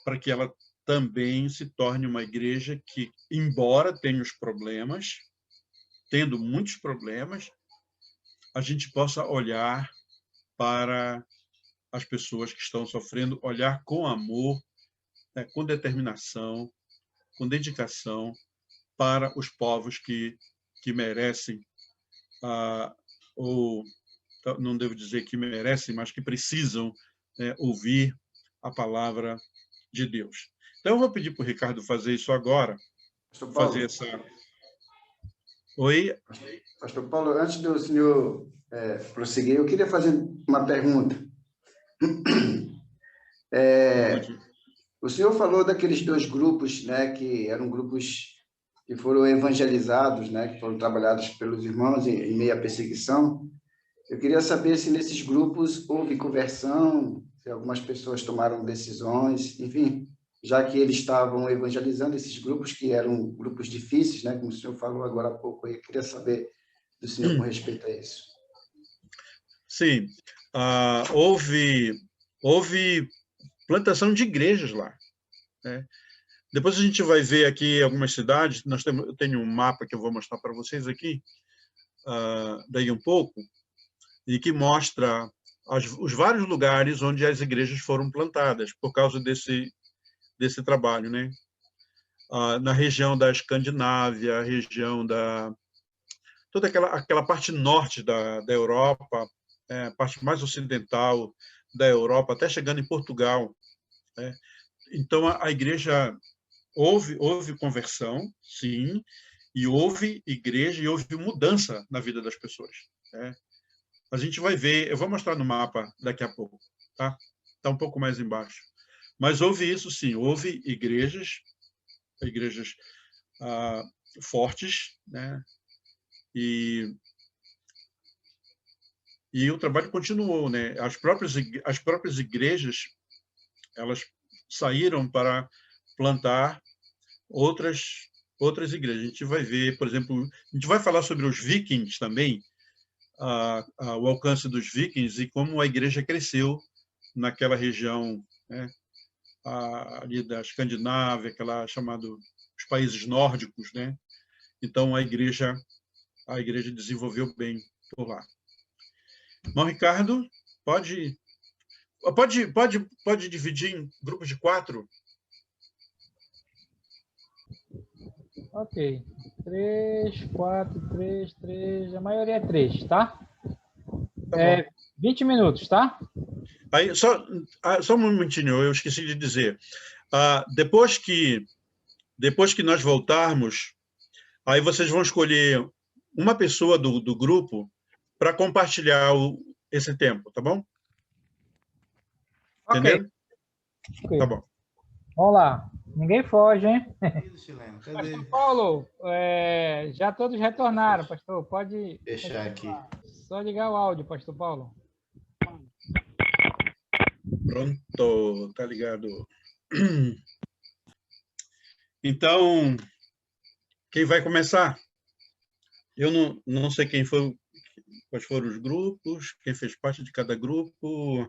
para que ela também se torne uma igreja que, embora tenha os problemas, tendo muitos problemas, a gente possa olhar para as pessoas que estão sofrendo, olhar com amor, né, com determinação, com dedicação para os povos que merecem, ou não devo dizer que merecem, mas que precisam, né, ouvir a palavra de Deus. Então, eu vou pedir para o Ricardo fazer isso agora. Pastor Paulo, fazer essa... Oi? Pastor Paulo, antes do senhor prosseguir, eu queria fazer uma pergunta. O senhor falou daqueles 2 grupos, né, que eram grupos que foram evangelizados, né, que foram trabalhados pelos irmãos em meio à perseguição. Eu queria saber se nesses grupos houve conversão, se algumas pessoas tomaram decisões, enfim, já que eles estavam evangelizando esses grupos, que eram grupos difíceis, né, como o senhor falou agora há pouco. Eu queria saber do senhor com respeito a isso. Sim, houve plantação de igrejas lá, né? Depois a gente vai ver aqui algumas cidades. Eu tenho um mapa que eu vou mostrar para vocês aqui, daí um pouco, e que mostra os vários lugares onde as igrejas foram plantadas por causa desse trabalho, né? Na região da Escandinávia, região toda aquela parte norte da Europa, a parte mais ocidental da Europa, até chegando em Portugal, né? Então, a igreja, houve conversão, sim, e houve igreja e houve mudança na vida das pessoas, né? A gente vai ver, eu vou mostrar no mapa daqui a pouco, tá? Está um pouco mais embaixo. Mas houve isso, sim, houve igrejas fortes, né? E o trabalho continuou, né? As próprias igrejas, elas saíram para plantar outras igrejas. A gente vai ver, por exemplo, a gente vai falar sobre os vikings também, o alcance dos vikings e como a igreja cresceu naquela região, né, ali da Escandinávia, aquela chamada os países nórdicos, né? Então a igreja desenvolveu bem por lá. Bom, Ricardo, pode dividir em grupos de 4? Ok. 3, 4, 3. A maioria é 3, tá? Tá bom. 20 minutos, tá? Aí, só um momentinho, eu esqueci de dizer. Depois que nós voltarmos, aí vocês vão escolher uma pessoa do grupo para compartilhar esse tempo, tá bom? Entendeu? Ok. Tá bom. Vamos lá. Ninguém foge, hein? Chileno, cadê? Pastor Paulo, já todos retornaram, pastor. Pode Fechar aqui. só ligar o áudio, pastor Paulo. Pronto, tá ligado. Então, quem vai começar? Eu não sei quais foram os grupos, quem fez parte de cada grupo.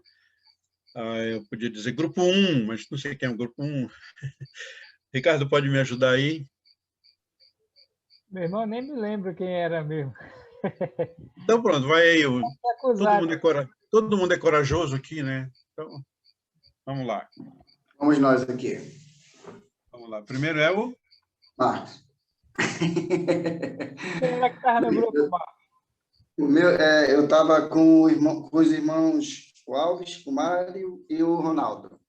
Eu podia dizer grupo 1, mas não sei quem é o grupo 1. Ricardo, pode me ajudar aí? Meu irmão, nem me lembro quem era mesmo. Então, pronto, vai aí. Acusado. Todo mundo é corajoso aqui, né? Então, vamos lá. Vamos nós aqui. Vamos lá. Primeiro é o... Marcos. Quem era que estava no grupo, Marcos? Eu estava com os irmãos o Alves, o Mário e o Ronaldo.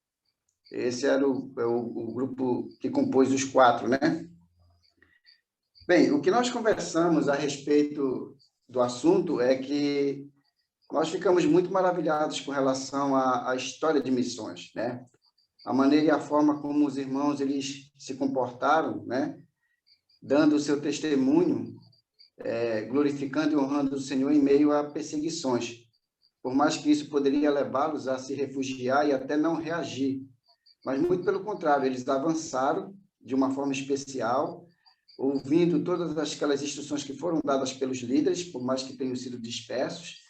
Esse era o grupo que compôs os 4, né? Bem, o que nós conversamos a respeito do assunto é que nós ficamos muito maravilhados com relação à história de missões, né? A maneira e a forma como os irmãos eles se comportaram, né? Dando o seu testemunho, glorificando e honrando o Senhor em meio a perseguições. Por mais que isso poderia levá-los a se refugiar e até não reagir. Mas, muito pelo contrário, eles avançaram de uma forma especial, ouvindo todas aquelas instruções que foram dadas pelos líderes, por mais que tenham sido dispersos.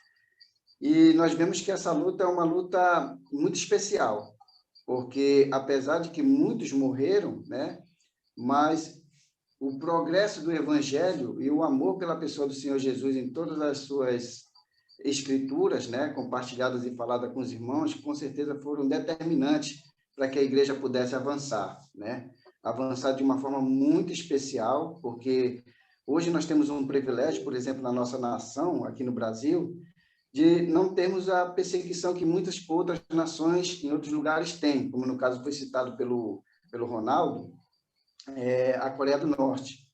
E nós vemos que essa luta é uma luta muito especial. porque apesar de que muitos morreram, né, mas o progresso do Evangelho e o amor pela pessoa do Senhor Jesus em todas as suas escrituras, né, compartilhadas e faladas com os irmãos, com certeza foram determinantes para que a igreja pudesse avançar, né? Avançar de uma forma muito especial, porque hoje nós temos um privilégio, por exemplo, na nossa nação, aqui no Brasil, de não termos a perseguição que muitas outras nações em outros lugares têm, como no caso foi citado pelo Ronaldo, a Coreia do Norte.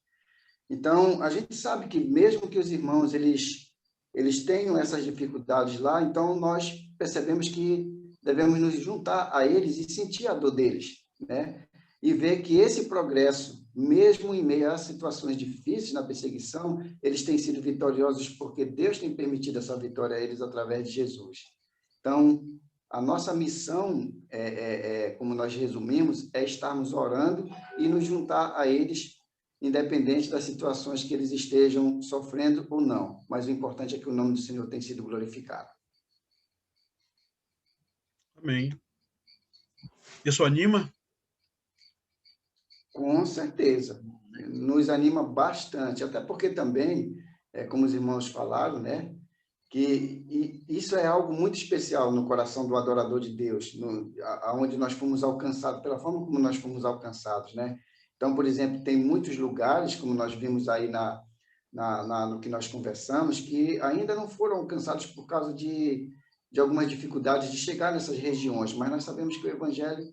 Então, a gente sabe que mesmo que os irmãos eles tenham essas dificuldades lá, então nós percebemos que devemos nos juntar a eles e sentir a dor deles, né? E ver que esse progresso, mesmo em meio a situações difíceis na perseguição, eles têm sido vitoriosos porque Deus tem permitido essa vitória a eles através de Jesus. Então, a nossa missão, como nós resumimos, é estarmos orando e nos juntar a eles, independente das situações que eles estejam sofrendo ou não. Mas o importante é que o nome do Senhor tem sido glorificado. Amém. Isso anima? Com certeza. Nos anima bastante, até porque também, como os irmãos falaram, né, que isso é algo muito especial no coração do adorador de Deus, aonde nós fomos alcançados, pela forma como nós fomos alcançados, né? Então, por exemplo, tem muitos lugares, como nós vimos aí no que nós conversamos, que ainda não foram alcançados por causa de algumas dificuldades de chegar nessas regiões, mas nós sabemos que o Evangelho,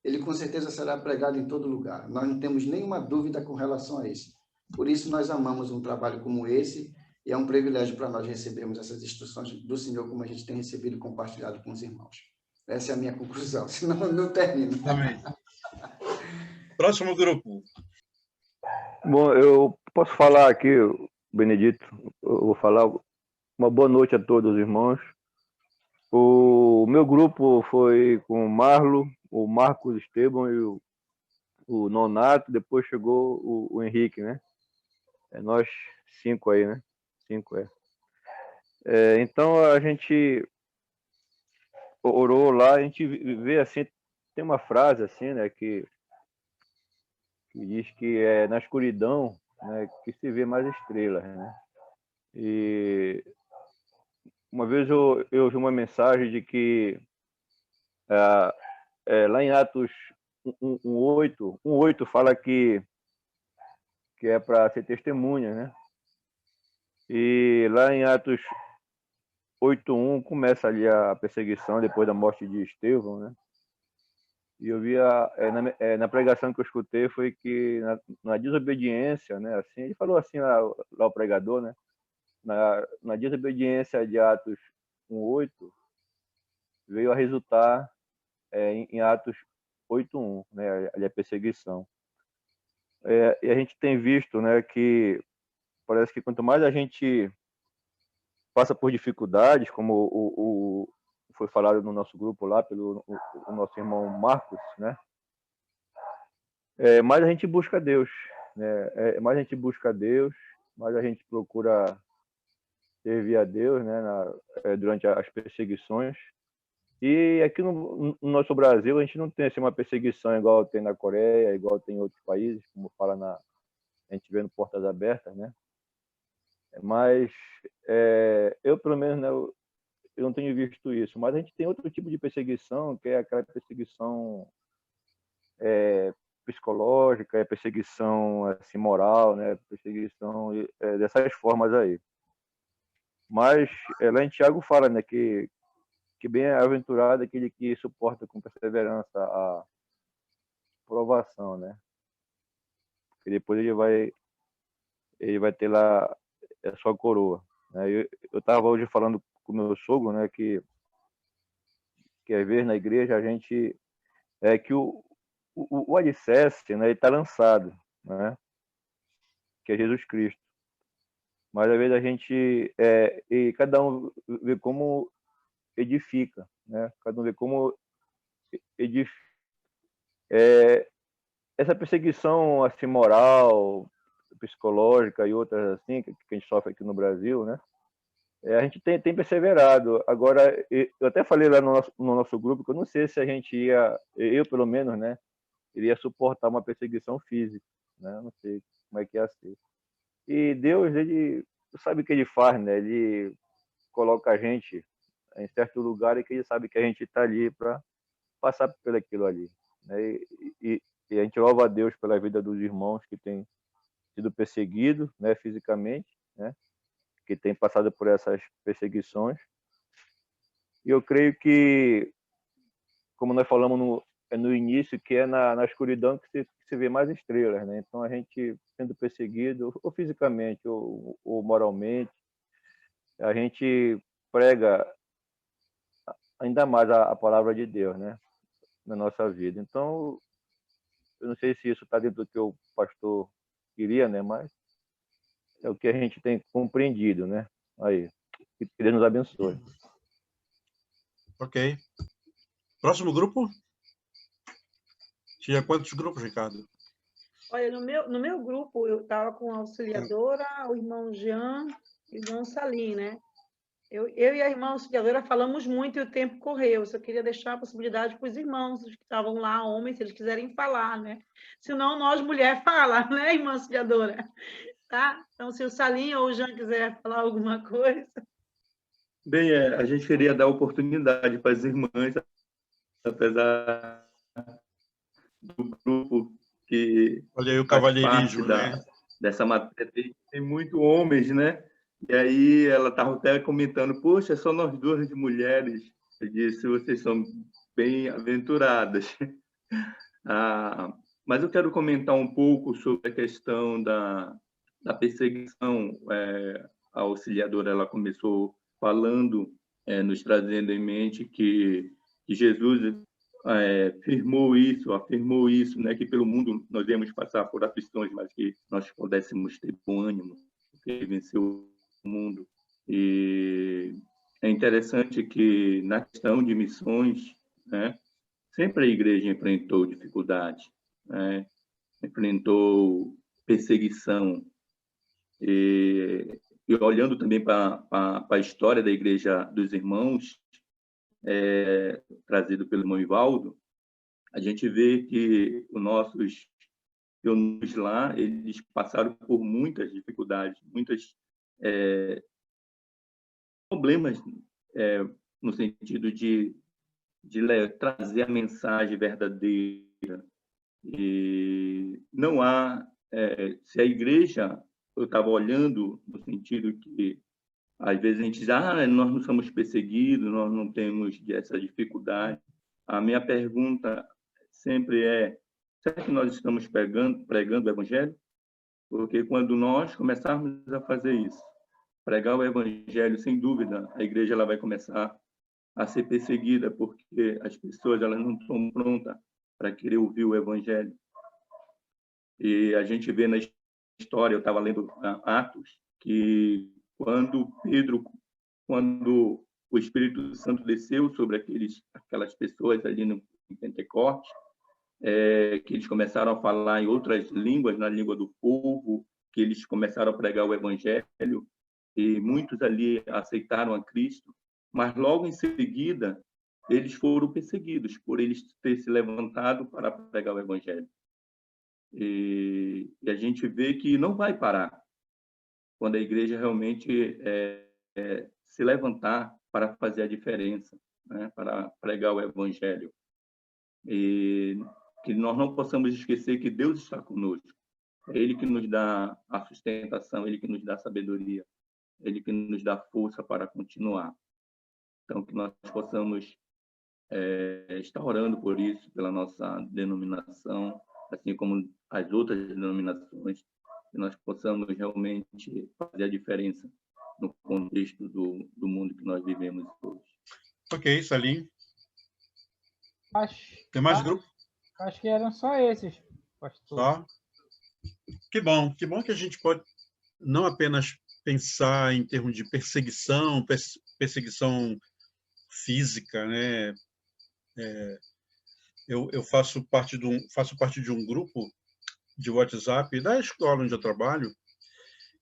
ele com certeza será pregado em todo lugar. Nós não temos nenhuma dúvida com relação a isso. Por isso, nós amamos um trabalho como esse, e é um privilégio para nós recebermos essas instruções do Senhor, como a gente tem recebido e compartilhado com os irmãos. Essa é a minha conclusão, senão eu não termino. Amém. Próximo grupo. Bom, eu posso falar aqui, Benedito, eu vou falar uma boa noite a todos os irmãos. O meu grupo foi com o Marlo, o Marcos Esteban e o Nonato, depois chegou o Henrique, né? É nós 5 aí, né? 5 então a gente orou lá, a gente vê assim, tem uma frase assim, né, que diz que é na escuridão, né, que se vê mais estrelas, né? E uma vez eu vi uma mensagem de que lá em Atos 1:8 fala que é para ser testemunha, né? E lá em Atos 8:1 começa ali a perseguição depois da morte de Estevão, né? E eu vi na pregação que eu escutei foi que na desobediência, né? Assim, ele falou assim lá o pregador, né? Na desobediência de Atos 1:8 veio a resultar em Atos 8:1, né? Ali a perseguição. E a gente tem visto, né, que parece que quanto mais a gente passa por dificuldades, como foi falado no nosso grupo lá pelo o nosso irmão Marcos, né? Mais a gente busca Deus, né? Mais a gente busca Deus, mais a gente procura servir a Deus, né? Durante as perseguições. E aqui no nosso Brasil a gente não tem assim, uma perseguição igual tem na Coreia, igual tem em outros países, como fala a gente vê no Portas Abertas, né? Mas eu pelo menos, né, eu não tenho visto isso. Mas a gente tem outro tipo de perseguição, que é aquela perseguição psicológica, perseguição assim, moral, né? Perseguição dessas formas aí. Mas lá em Tiago fala, né, que bem-aventurado é aquele que suporta com perseverança a provação, né? Porque depois ele vai ter lá a sua coroa, né? Eu estava hoje falando com o meu sogro, né, que às vezes na igreja a gente que o alicerce, né, ele está lançado, né? Que é Jesus Cristo. Mas às vezes a gente e cada um vê como edifica, né? Cada um vê como edifica. Essa perseguição assim moral, psicológica e outras assim que a gente sofre aqui no Brasil, né? a gente tem perseverado. Agora, eu até falei lá no nosso grupo que eu não sei se a gente ia, eu pelo menos, né, iria suportar uma perseguição física, né? Não sei como é que ia ser. E Deus, ele sabe o que ele faz, né? Ele coloca a gente em certo lugar e que ele sabe que a gente está ali para passar por aquilo ali, né? E a gente louva a Deus pela vida dos irmãos que têm sido perseguidos, né, fisicamente, né, que têm passado por essas perseguições. E eu creio que, como nós falamos no início, que é na escuridão que se vê mais estrelas, né? Então a gente sendo perseguido, ou fisicamente, ou moralmente, a gente prega ainda mais a palavra de Deus, né, na nossa vida. Então, eu não sei se isso está dentro do que o pastor queria, né, mas é o que a gente tem compreendido, né? Aí, que Deus nos abençoe. Ok. Próximo grupo? Tinha quantos grupos, Ricardo? Olha, no meu grupo, eu estava com a auxiliadora, o irmão Jean e o irmão Salim, né? Eu e a irmã auxiliadora falamos muito e o tempo correu. Eu só queria deixar a possibilidade para os irmãos que estavam lá, homens, se eles quiserem falar, né? Senão nós, mulher, fala, né, irmã auxiliadora? Tá? Então, se o Salim ou o Jean quiser falar alguma coisa... Bem, a gente queria dar oportunidade para as irmãs, apesar do grupo que Olha aí o faz parte cavalheirismo, né? dessa matéria, tem muito homens, né? E aí ela estava até comentando, poxa, só nós duas de mulheres. Eu disse, vocês são bem aventuradas. Mas eu quero comentar um pouco sobre a questão da perseguição. A auxiliadora ela começou falando, nos trazendo em mente que Jesus afirmou isso, né, que pelo mundo nós íamos passar por aflições, mas que nós pudéssemos ter bom ânimo, porque venceu o mundo. E é interessante que na questão de missões, né, sempre a igreja enfrentou dificuldade, né, enfrentou perseguição. E olhando também para a história da Igreja dos Irmãos, trazido pelo irmão Ivaldo, a gente vê que os nossos pioneiros lá, eles passaram por muitas dificuldades, muitos problemas, no sentido de trazer a mensagem verdadeira. E não há... se a igreja, eu estava olhando no sentido que às vezes a gente diz, nós não somos perseguidos, nós não temos essa dificuldade. A minha pergunta sempre é, será que nós estamos pregando o Evangelho? Porque quando nós começarmos a fazer isso, pregar o Evangelho, sem dúvida, a igreja ela vai começar a ser perseguida, porque as pessoas elas não estão prontas para querer ouvir o Evangelho. E a gente vê na história, eu estava lendo Atos, que quando o Espírito Santo desceu sobre aquelas pessoas ali no Pentecostes, que eles começaram a falar em outras línguas, na língua do povo, que eles começaram a pregar o Evangelho, e muitos ali aceitaram a Cristo, mas logo em seguida eles foram perseguidos por eles ter se levantado para pregar o Evangelho. E a gente vê que não vai parar quando a igreja realmente se levantar para fazer a diferença, né? Para pregar o Evangelho. E que nós não possamos esquecer que Deus está conosco. É Ele que nos dá a sustentação, Ele que nos dá a sabedoria, Ele que nos dá força para continuar. Então, que nós possamos estar orando por isso, pela nossa denominação, assim como as outras denominações, que nós possamos realmente fazer a diferença no contexto do mundo que nós vivemos hoje. Ok, Salim. Tem mais grupo? Acho que eram só esses, pastor. Só? Que bom que a gente pode não apenas pensar em termos de perseguição física, né? Eu faço parte de um grupo de WhatsApp da escola onde eu trabalho,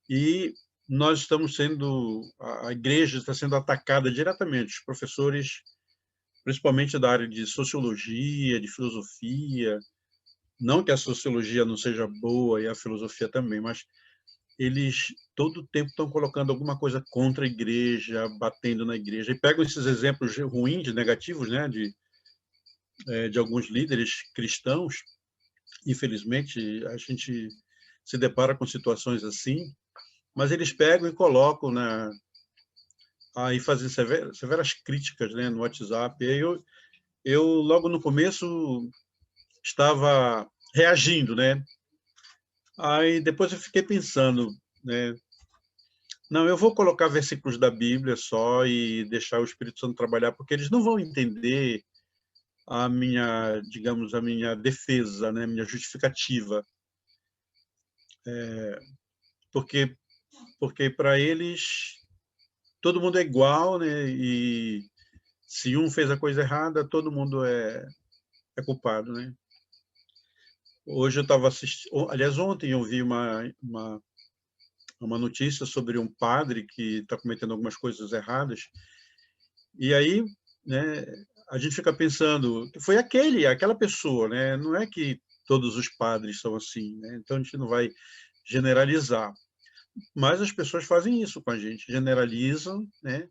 e nós estamos sendo, a igreja está sendo atacada diretamente, os professores, principalmente da área de sociologia, de filosofia, não que a sociologia não seja boa e a filosofia também, mas eles todo o tempo estão colocando alguma coisa contra a igreja, batendo na igreja, e pegam esses exemplos ruins, negativos, né, de alguns líderes cristãos. Infelizmente, a gente se depara com situações assim, mas eles pegam e colocam, né, aí fazem severas críticas, né, no WhatsApp. E aí eu, logo no começo, estava reagindo, né? Aí depois eu fiquei pensando, né? Não, eu vou colocar versículos da Bíblia só e deixar o Espírito Santo trabalhar, porque eles não vão entender a minha, digamos, a minha defesa, né? Minha justificativa. Porque para eles todo mundo é igual, né? E se um fez a coisa errada, todo mundo é culpado, né? Hoje eu estava assistindo, aliás, ontem eu vi uma notícia sobre um padre que está cometendo algumas coisas erradas, e aí, né, a gente fica pensando, foi aquela pessoa, né? Não é que todos os padres são assim, né? Então a gente não vai generalizar, mas as pessoas fazem isso com a gente, generalizam, né?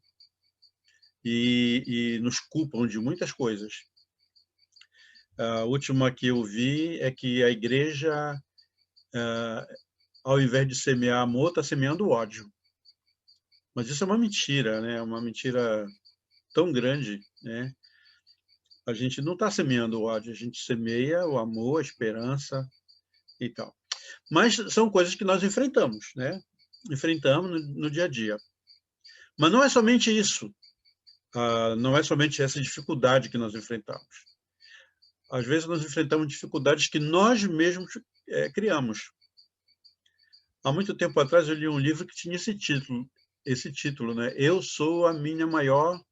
E nos culpam de muitas coisas. A última que eu vi é que a igreja, ao invés de semear amor, está semeando ódio. Mas isso é uma mentira, né? Uma mentira tão grande, né? A gente não está semeando o ódio, a gente semeia o amor, a esperança e tal. Mas são coisas que nós enfrentamos, né? Enfrentamos no dia a dia. Mas não é somente isso. Não é somente essa dificuldade que nós enfrentamos. Às vezes nós enfrentamos dificuldades que nós mesmos criamos. Há muito tempo atrás eu li um livro que tinha esse título, né? Eu sou a minha maior...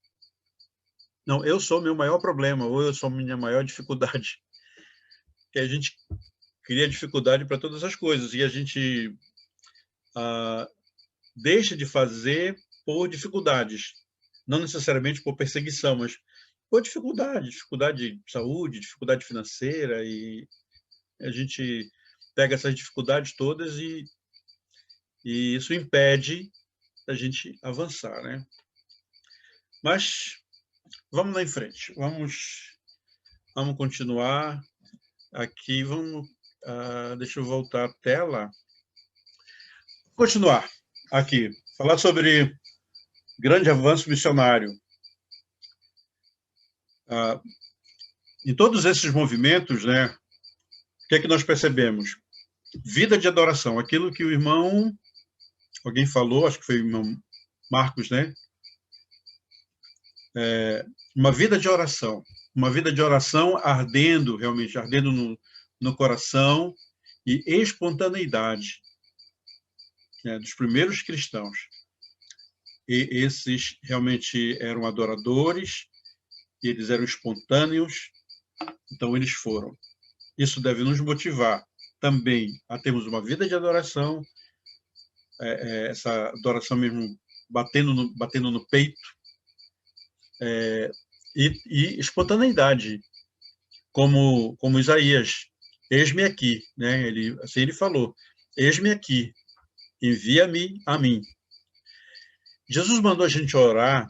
Não, eu sou o meu maior problema, ou eu sou a minha maior dificuldade. Que a gente cria dificuldade para todas as coisas, e a gente deixa de fazer por dificuldades. Não necessariamente por perseguição, mas por dificuldade de saúde, dificuldade financeira, e a gente pega essas dificuldades todas e isso impede a gente avançar, né? Mas vamos lá em frente, vamos continuar aqui, deixa eu voltar a tela. Continuar aqui, falar sobre grande avanço missionário. Em todos esses movimentos, né, o que é que nós percebemos? Vida de adoração, aquilo que o irmão, alguém falou, acho que foi o irmão Marcos, né? Uma vida de oração ardendo, realmente, ardendo no coração, e espontaneidade, né, dos primeiros cristãos. E esses realmente eram adoradores, e eles eram espontâneos, então eles foram. Isso deve nos motivar também a termos uma vida de adoração, essa adoração mesmo batendo no peito, e espontaneidade, como Isaías, eis-me aqui, né? Assim ele falou, eis-me aqui, envia-me a mim. Jesus mandou a gente orar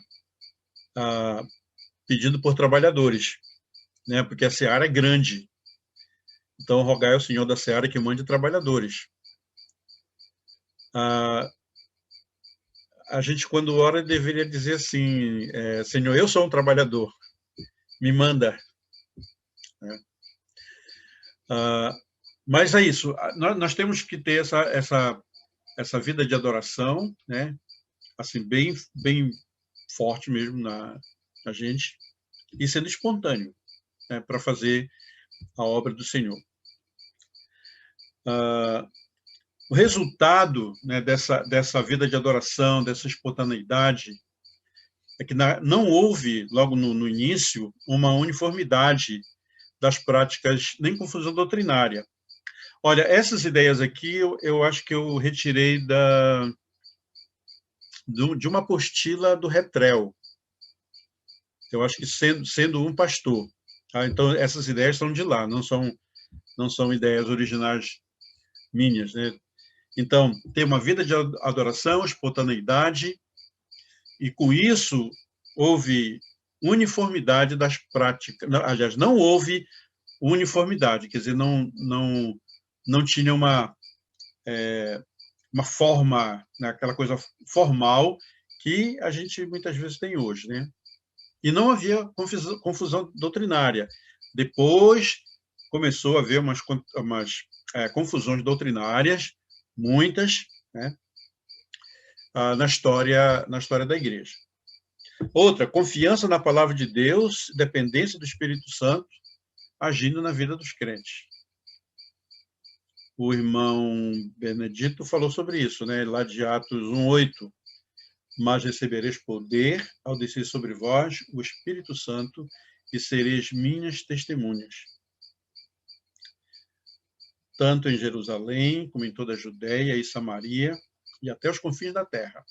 pedindo por trabalhadores, né? Porque a seara é grande. Então, rogai ao Senhor da seara que mande trabalhadores. A gente, quando ora, deveria dizer assim, Senhor, eu sou um trabalhador, me manda. Mas é isso, nós temos que ter essa vida de adoração, né? Assim, bem forte mesmo na gente, e sendo espontâneo, né? Para fazer a obra do Senhor. O resultado, né, dessa vida de adoração, dessa espontaneidade, é que não houve, logo no início, uma uniformidade das práticas, nem confusão doutrinária. Olha, essas ideias aqui, eu acho que eu retirei de uma apostila do Retrel. Eu acho que sendo um pastor. Tá? Então, essas ideias são de lá, não são ideias originais minhas, né? Então, ter uma vida de adoração, espontaneidade, e com isso houve uniformidade das práticas. Aliás, não houve uniformidade, quer dizer, não tinha uma forma, né, aquela coisa formal que a gente muitas vezes tem hoje, né? E não havia confusão doutrinária. Depois começou a haver umas confusões doutrinárias, muitas, né, na história da igreja. Outra, confiança na palavra de Deus, dependência do Espírito Santo agindo na vida dos crentes. O irmão Benedito falou sobre isso, né, lá de Atos 1:8. Mas recebereis poder ao descer sobre vós o Espírito Santo e sereis minhas testemunhas, tanto em Jerusalém, como em toda a Judéia e Samaria, e até os confins da terra.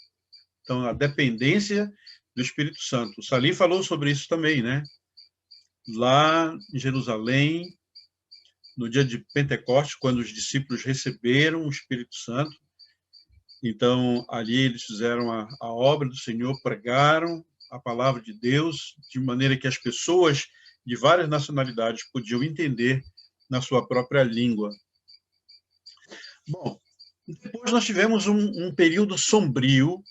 Então, a dependência do Espírito Santo. O Salim falou sobre isso também, né? Lá em Jerusalém, no dia de Pentecostes, quando os discípulos receberam o Espírito Santo, então, ali eles fizeram a obra do Senhor, pregaram a palavra de Deus, de maneira que as pessoas de várias nacionalidades podiam entender na sua própria língua. Bom, depois nós tivemos um período sombrio,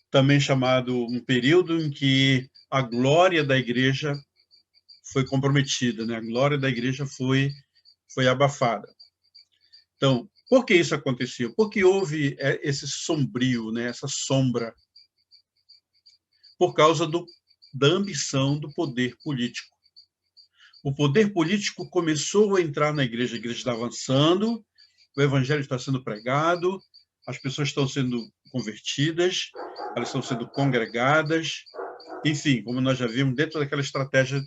também chamado um período em que a glória da igreja foi comprometida, né? A glória da igreja foi abafada. Então, por que isso aconteceu? Porque houve esse sombrio, né? Essa sombra, por causa da ambição do poder político. O poder político começou a entrar na igreja, a igreja está avançando, o evangelho está sendo pregado, as pessoas estão sendo convertidas, elas estão sendo congregadas, enfim, como nós já vimos, dentro daquela estratégia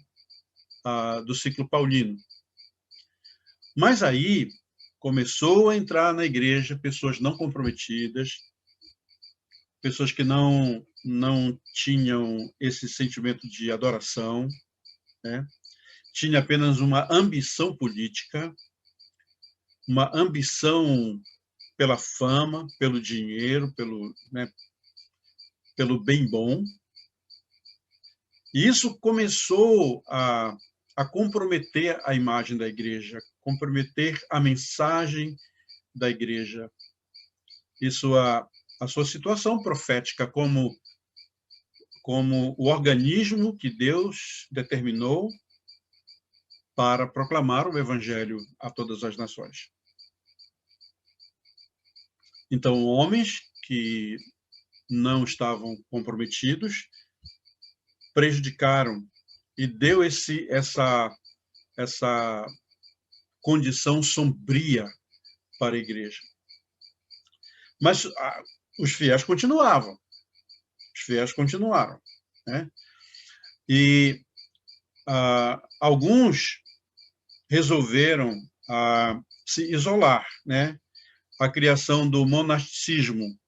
do ciclo paulino. Mas aí começou a entrar na igreja pessoas não comprometidas, pessoas que não tinham esse sentimento de adoração, né? Tinha apenas uma ambição política, uma ambição pela fama, pelo dinheiro, pelo bem bom. E isso começou a comprometer a imagem da igreja, comprometer a mensagem da igreja. Isso, a sua situação profética como o organismo que Deus determinou para proclamar o evangelho a todas as nações. Então, homens que não estavam comprometidos prejudicaram e deu essa condição sombria para a igreja. Mas os fiéis continuavam. Os fiéis continuaram, né? E alguns resolveram se isolar, né? A criação do monasticismo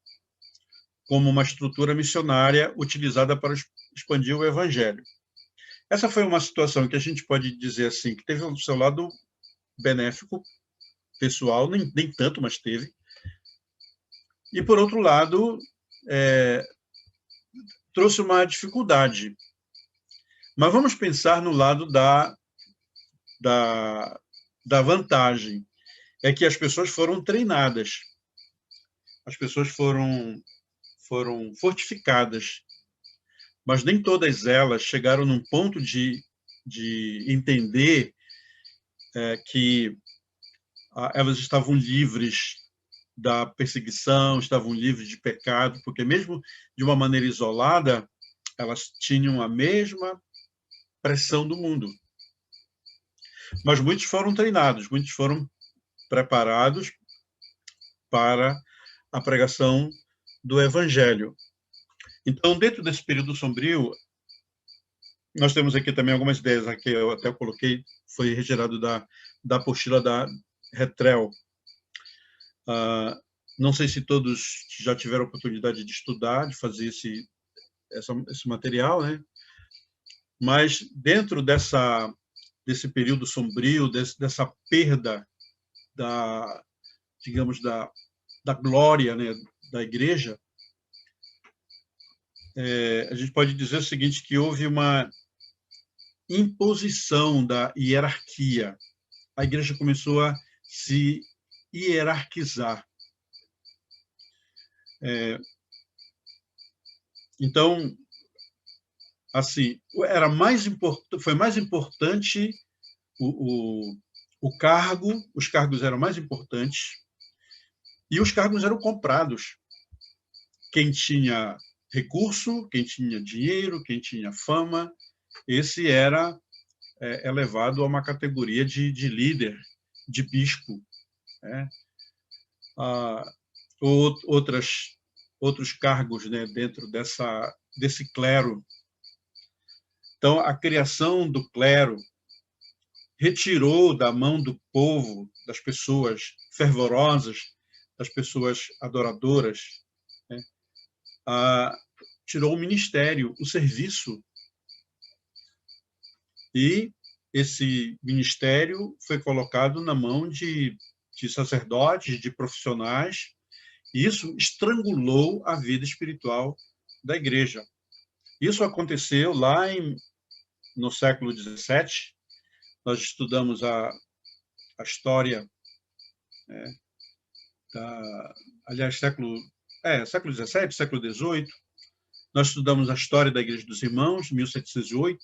como uma estrutura missionária utilizada para expandir o evangelho. Essa foi uma situação que a gente pode dizer assim, que teve o seu lado benéfico, pessoal, nem tanto, mas teve. E, por outro lado, trouxe uma dificuldade. Mas vamos pensar no lado da vantagem. É que as pessoas foram treinadas. As pessoas foram fortificadas. Mas nem todas elas chegaram num ponto de entender que elas estavam livres da perseguição, estavam livres de pecado, porque mesmo de uma maneira isolada, elas tinham a mesma pressão do mundo. Mas muitos foram treinados, muitos foram preparados para a pregação do evangelho. Então, dentro desse período sombrio, nós temos aqui também algumas ideias, aqui eu até coloquei, foi retirado da apostila da Retrel. Não sei se todos já tiveram a oportunidade de estudar, de fazer esse material, né? Mas dentro desse período sombrio, dessa perda digamos, da glória, né, da igreja, a gente pode dizer o seguinte, que houve uma imposição da hierarquia. A igreja começou a se hierarquizar. Então, assim, foi mais importante o cargo, os cargos eram mais importantes, e os cargos eram comprados. Quem tinha recurso, quem tinha dinheiro, quem tinha fama, esse era elevado a uma categoria de líder, de bispo, né? Outros cargos, né, dentro desse clero. Então, a criação do clero retirou da mão do povo, das pessoas fervorosas, das pessoas adoradoras, né, tirou o ministério, o serviço. E esse ministério foi colocado na mão de sacerdotes, de profissionais, e isso estrangulou a vida espiritual da igreja. Isso aconteceu lá no século XVII. Nós estudamos a história, aliás, século XVII, século XVIII. Nós estudamos a história da Igreja dos Irmãos, 1708.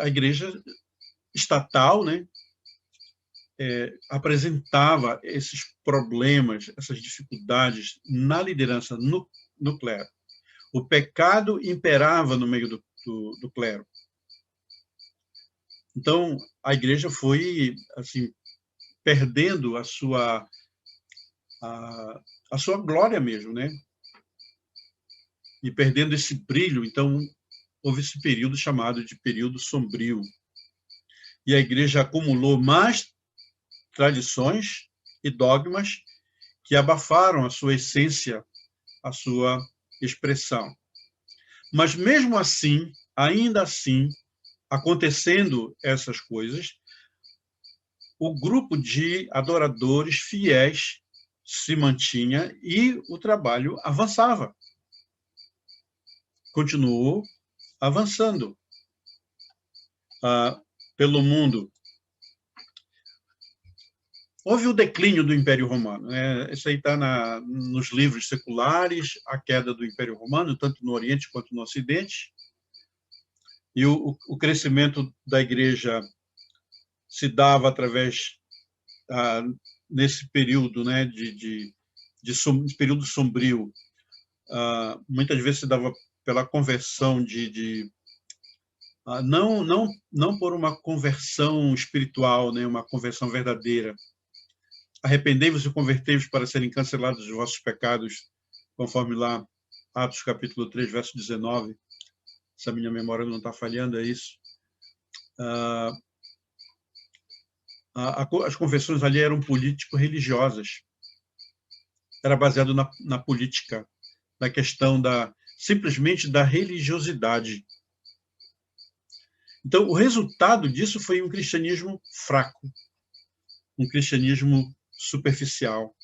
A igreja estatal, né, apresentava esses problemas, essas dificuldades na liderança, no clero. O pecado imperava no meio do clero. Então, a igreja foi assim perdendo a sua glória mesmo, né? E perdendo esse brilho. Então, houve esse período chamado de período sombrio. E a igreja acumulou mais tradições e dogmas que abafaram a sua essência, a sua expressão. Mas, mesmo assim, ainda assim, acontecendo essas coisas, o grupo de adoradores fiéis se mantinha e o trabalho avançava. Continuou avançando pelo mundo. Houve o declínio do Império Romano. Isso aí está nos livros seculares, a queda do Império Romano, tanto no Oriente quanto no Ocidente. E o crescimento da igreja se dava através, nesse período, né, de período sombrio, muitas vezes se dava pela conversão não por uma conversão espiritual, né, uma conversão verdadeira. Arrependei-vos e convertei-vos para serem cancelados os vossos pecados, conforme lá Atos capítulo 3, verso 19. Se a minha memória não está falhando, é isso. As conversões ali eram político-religiosas. Era baseado na política, na questão simplesmente da religiosidade. Então, o resultado disso foi um cristianismo fraco, um cristianismo superficial.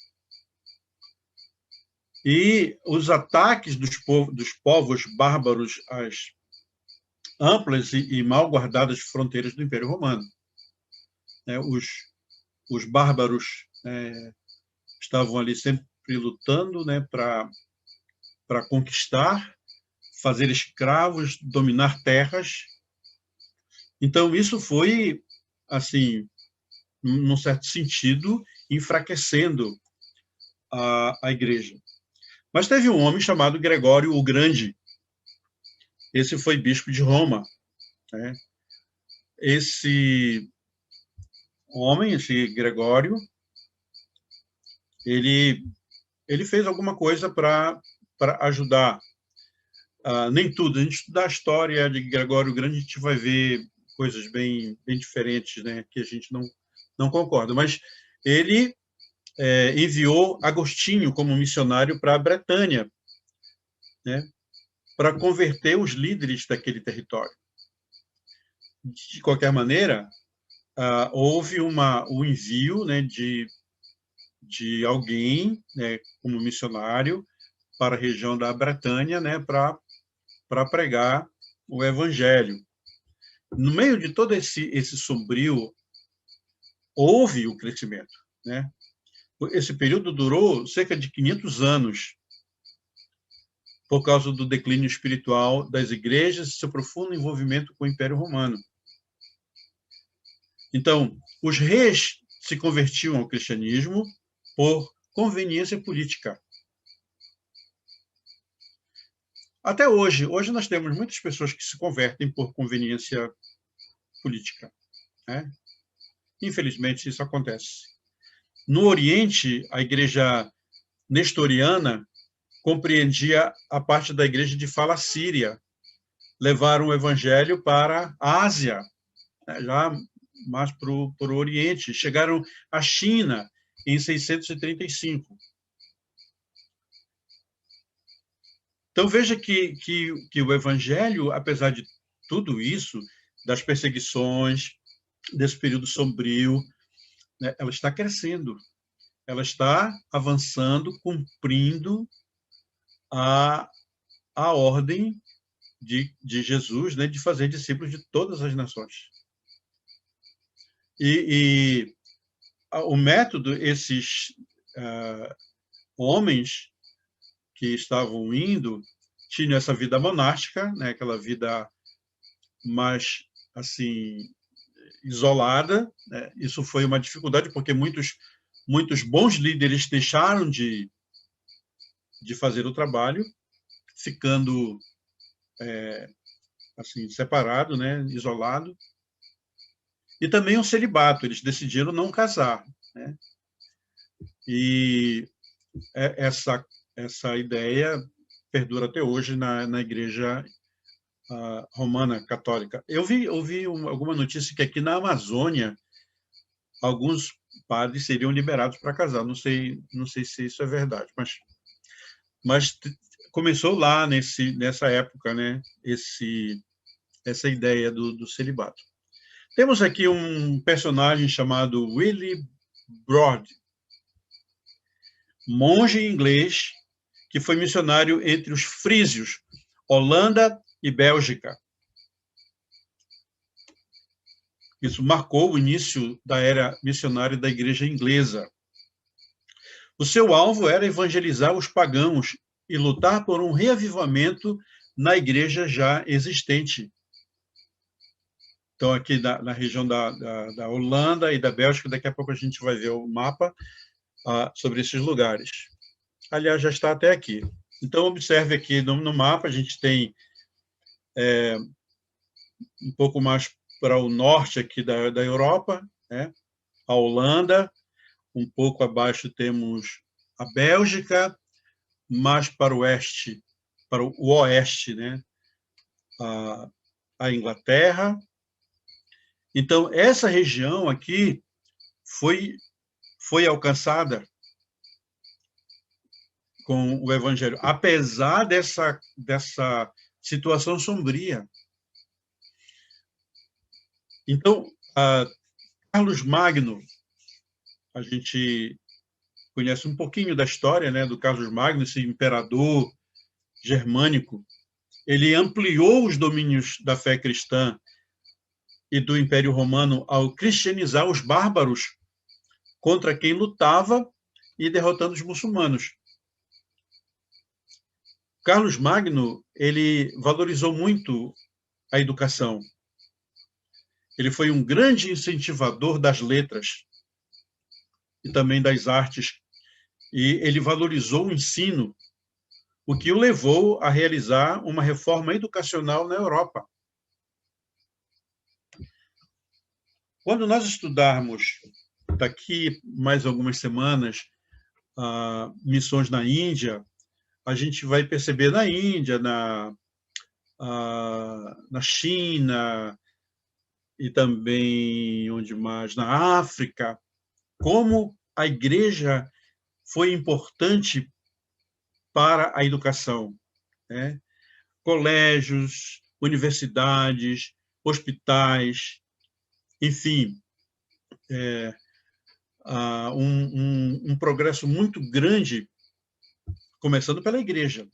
E os ataques dos povos bárbaros às amplas e mal guardadas fronteiras do Império Romano. Os bárbaros estavam ali sempre lutando, né, para conquistar, fazer escravos, dominar terras. Então, isso foi, assim, num certo sentido, enfraquecendo a igreja. Mas teve um homem chamado Gregório o Grande. Esse foi bispo de Roma, né? Esse homem, esse Gregório, ele fez alguma coisa para ajudar. Nem tudo. A gente estudar a história de Gregório o Grande, a gente vai ver coisas bem diferentes, né, que a gente não concorda. Mas ele enviou Agostinho como missionário para a Bretanha, né, para converter os líderes daquele território. De qualquer maneira, houve o envio, né, de alguém, né, como missionário para a região da Bretanha, né, para pregar o evangelho. No meio de todo esse sombrio, houve o crescimento, né? Esse período durou cerca de 500 anos, por causa do declínio espiritual das igrejas e seu profundo envolvimento com o Império Romano. Então, os reis se convertiam ao cristianismo por conveniência política. Até hoje nós temos muitas pessoas que se convertem por conveniência política, né? Infelizmente, isso acontece. No Oriente, a igreja nestoriana compreendia a parte da igreja de fala síria. Levaram o evangelho para a Ásia, né, já mais para o Oriente. Chegaram à China em 635. Então, veja que o evangelho, apesar de tudo isso, das perseguições, desse período sombrio, né, ela está crescendo. Ela está avançando, cumprindo a ordem de Jesus, né, de fazer discípulos de todas as nações. E o método, esses homens que estavam indo, tinham essa vida monástica, né, aquela vida mais, assim, isolada, né? Isso foi uma dificuldade, porque muitos bons líderes deixaram de fazer o trabalho, ficando assim, separado, né, isolado. E também o celibato, eles decidiram não casar, né? E essa ideia perdura até hoje na igreja romana católica. Eu ouvi alguma notícia que aqui na Amazônia alguns padres seriam liberados para casar. Não sei se isso é verdade, mas começou lá nessa época, né? Essa ideia do celibato. Temos aqui um personagem chamado Willibrord, monge inglês que foi missionário entre os frísios, Holanda e Bélgica. Isso marcou o início da era missionária da igreja inglesa. O seu alvo era evangelizar os pagãos e lutar por um reavivamento na igreja já existente. Então, aqui na região da Holanda e da Bélgica, daqui a pouco a gente vai ver o mapa sobre esses lugares. Aliás, já está até aqui. Então, observe aqui no mapa, a gente tem um pouco mais para o norte aqui da Europa, né? A Holanda, um pouco abaixo temos a Bélgica, mais para o oeste, né? A Inglaterra. Então, essa região aqui foi alcançada com o Evangelho, apesar dessa situação sombria. Então, Carlos Magno, a gente conhece um pouquinho da história, né, do Carlos Magno, esse imperador germânico. Ele ampliou os domínios da fé cristã e do Império Romano ao cristianizar os bárbaros contra quem lutava e derrotando os muçulmanos. Carlos Magno, ele valorizou muito a educação. Ele foi um grande incentivador das letras e também das artes, e ele valorizou o ensino, o que o levou a realizar uma reforma educacional na Europa. Quando nós estudarmos, daqui mais algumas semanas, missões na Índia, a gente vai perceber na Índia, na China e também onde mais, na África, como a igreja foi importante para a educação, né? Colégios, universidades, hospitais, enfim, um progresso muito grande, começando pela igreja.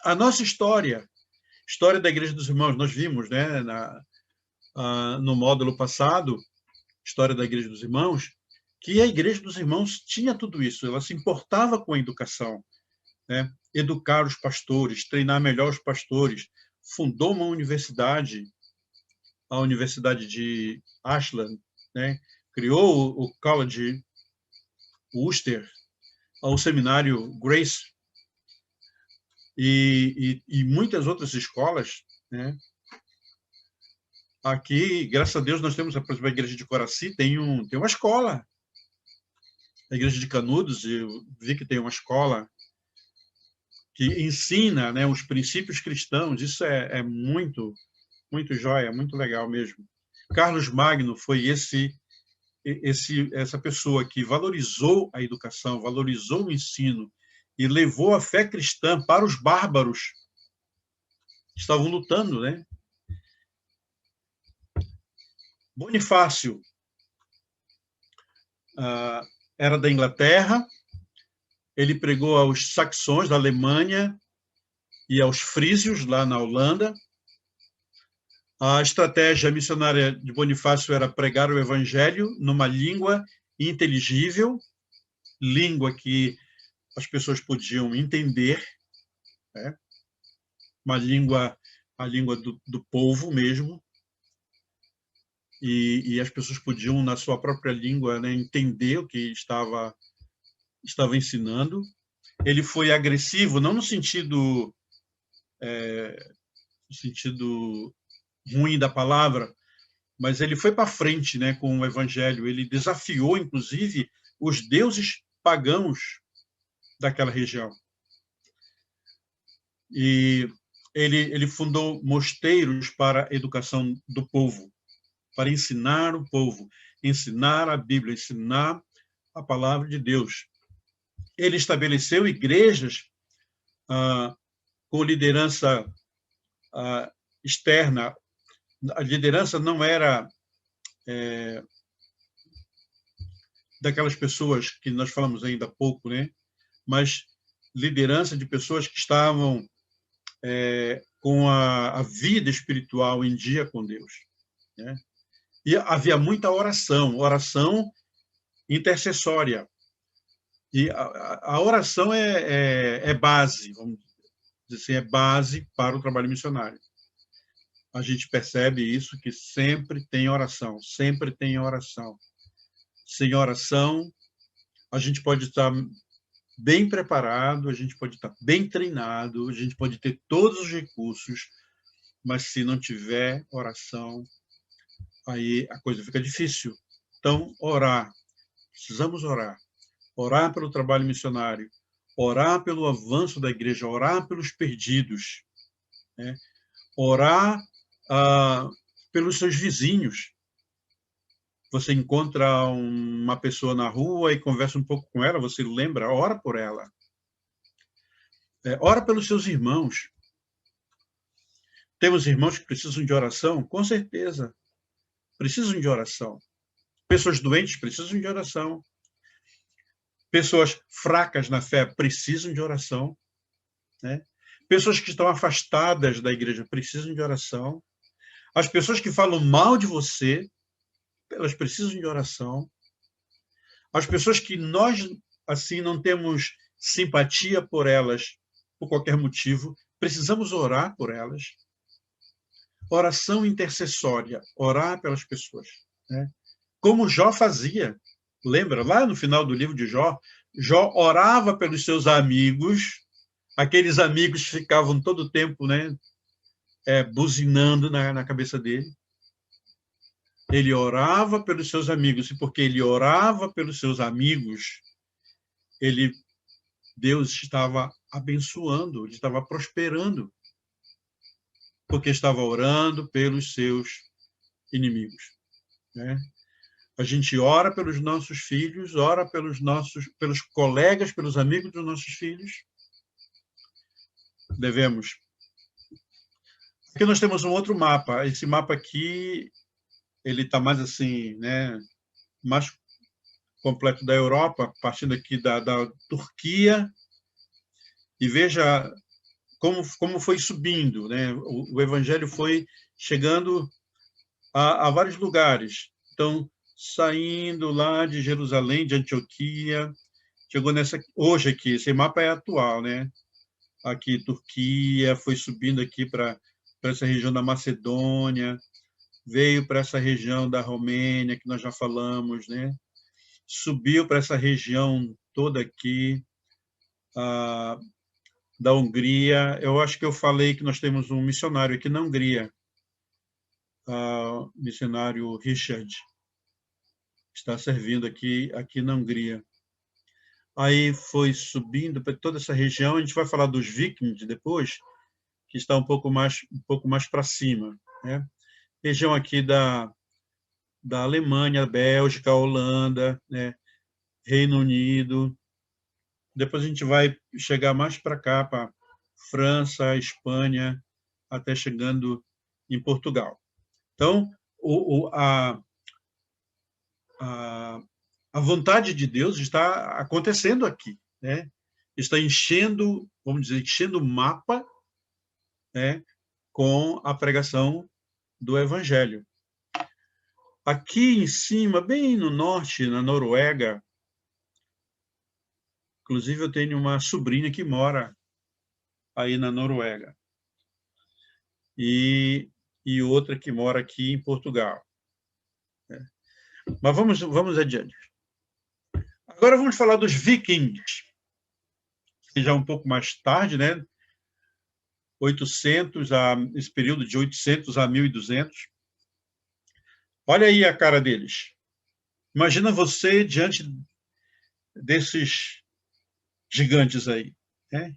A nossa história da Igreja dos Irmãos, nós vimos, né, no módulo passado, História da Igreja dos Irmãos, que a Igreja dos Irmãos tinha tudo isso, ela se importava com a educação, né? Educar os pastores, treinar melhor os pastores, fundou uma universidade, a Universidade de Ashland, né? Criou o College Wooster, o seminário Grace e muitas outras escolas, né? Aqui, graças a Deus, nós temos, por exemplo, a Igreja de Coraci, tem uma escola. A Igreja de Canudos, eu vi que tem uma escola que ensina, né, os princípios cristãos. Isso é muito, muito jóia, muito legal mesmo. Carlos Magno foi essa pessoa que valorizou a educação, valorizou o ensino e levou a fé cristã para os bárbaros que estavam lutando, né? Bonifácio era da Inglaterra, ele pregou aos saxões da Alemanha e aos frísios, lá na Holanda. A estratégia missionária de Bonifácio era pregar o evangelho numa língua inteligível, língua que as pessoas podiam entender, né? A língua do povo mesmo, e as pessoas podiam, na sua própria língua, né, entender o que estava ensinando. Ele foi agressivo, não no sentido ruim da palavra, mas ele foi para frente, né, com o evangelho. Ele desafiou, inclusive, os deuses pagãos daquela região. E ele fundou mosteiros para a educação do povo, para ensinar o povo, ensinar a Bíblia, ensinar a palavra de Deus. Ele estabeleceu igrejas com liderança externa. A liderança não era daquelas pessoas que nós falamos ainda há pouco, né? Mas liderança de pessoas que estavam com a vida espiritual em dia com Deus, né? E havia muita oração intercessória. E a oração é base, vamos dizer assim, é base para o trabalho missionário. A gente percebe isso, que sempre tem oração, sempre tem oração. Sem oração, a gente pode estar bem preparado, a gente pode estar bem treinado, a gente pode ter todos os recursos, mas se não tiver oração, aí a coisa fica difícil. Então, orar. Precisamos orar. Orar pelo trabalho missionário, orar pelo avanço da igreja, orar pelos perdidos, né? Orar pelos seus vizinhos. Você encontra uma pessoa na rua e conversa um pouco com ela, você lembra, ora por ela. Ora pelos seus irmãos. Temos irmãos que precisam de oração? Com certeza. Precisam de oração. Pessoas doentes precisam de oração. Pessoas fracas na fé precisam de oração, né? Pessoas que estão afastadas da igreja precisam de oração. As pessoas que falam mal de você, elas precisam de oração. As pessoas que nós, assim, não temos simpatia por elas, por qualquer motivo, precisamos orar por elas. Oração intercessória, orar pelas pessoas, né? Como Jó fazia. Lembra, lá no final do livro de Jó, Jó orava pelos seus amigos, aqueles amigos ficavam todo o tempo, né, buzinando na cabeça dele. Ele orava pelos seus amigos, e porque ele orava pelos seus amigos, Deus estava abençoando, ele estava prosperando, porque estava orando pelos seus inimigos, né? A gente ora pelos nossos filhos, ora pelos colegas, pelos amigos dos nossos filhos. Devemos. Aqui nós temos um outro mapa. Esse mapa aqui, ele está mais assim, né, mais completo da Europa, partindo aqui da Turquia. E veja como foi subindo, né? O evangelho foi chegando a vários lugares. Então, saindo lá de Jerusalém, de Antioquia, chegou hoje aqui, esse mapa é atual, né? Aqui, Turquia, foi subindo aqui para essa região da Macedônia, veio para essa região da Romênia, que nós já falamos, né? Subiu para essa região toda aqui, da Hungria. Eu acho que eu falei que nós temos um missionário aqui na Hungria, missionário Richard, está servindo aqui na Hungria. Aí foi subindo para toda essa região. A gente vai falar dos vikings depois, que está um pouco mais para cima, né? Região aqui da Alemanha, Bélgica, Holanda, né? Reino Unido. Depois a gente vai chegar mais para cá, para França, Espanha, até chegando em Portugal. Então, a vontade de Deus está acontecendo aqui, né? Está enchendo, vamos dizer, enchendo o mapa, né, com a pregação do Evangelho. Aqui em cima, bem no norte, na Noruega, inclusive eu tenho uma sobrinha que mora aí na Noruega e outra que mora aqui em Portugal. Mas vamos adiante. Agora vamos falar dos vikings, que já é um pouco mais tarde, né? Esse período de 800 a 1200. Olha aí a cara deles. Imagina você diante desses gigantes aí, né?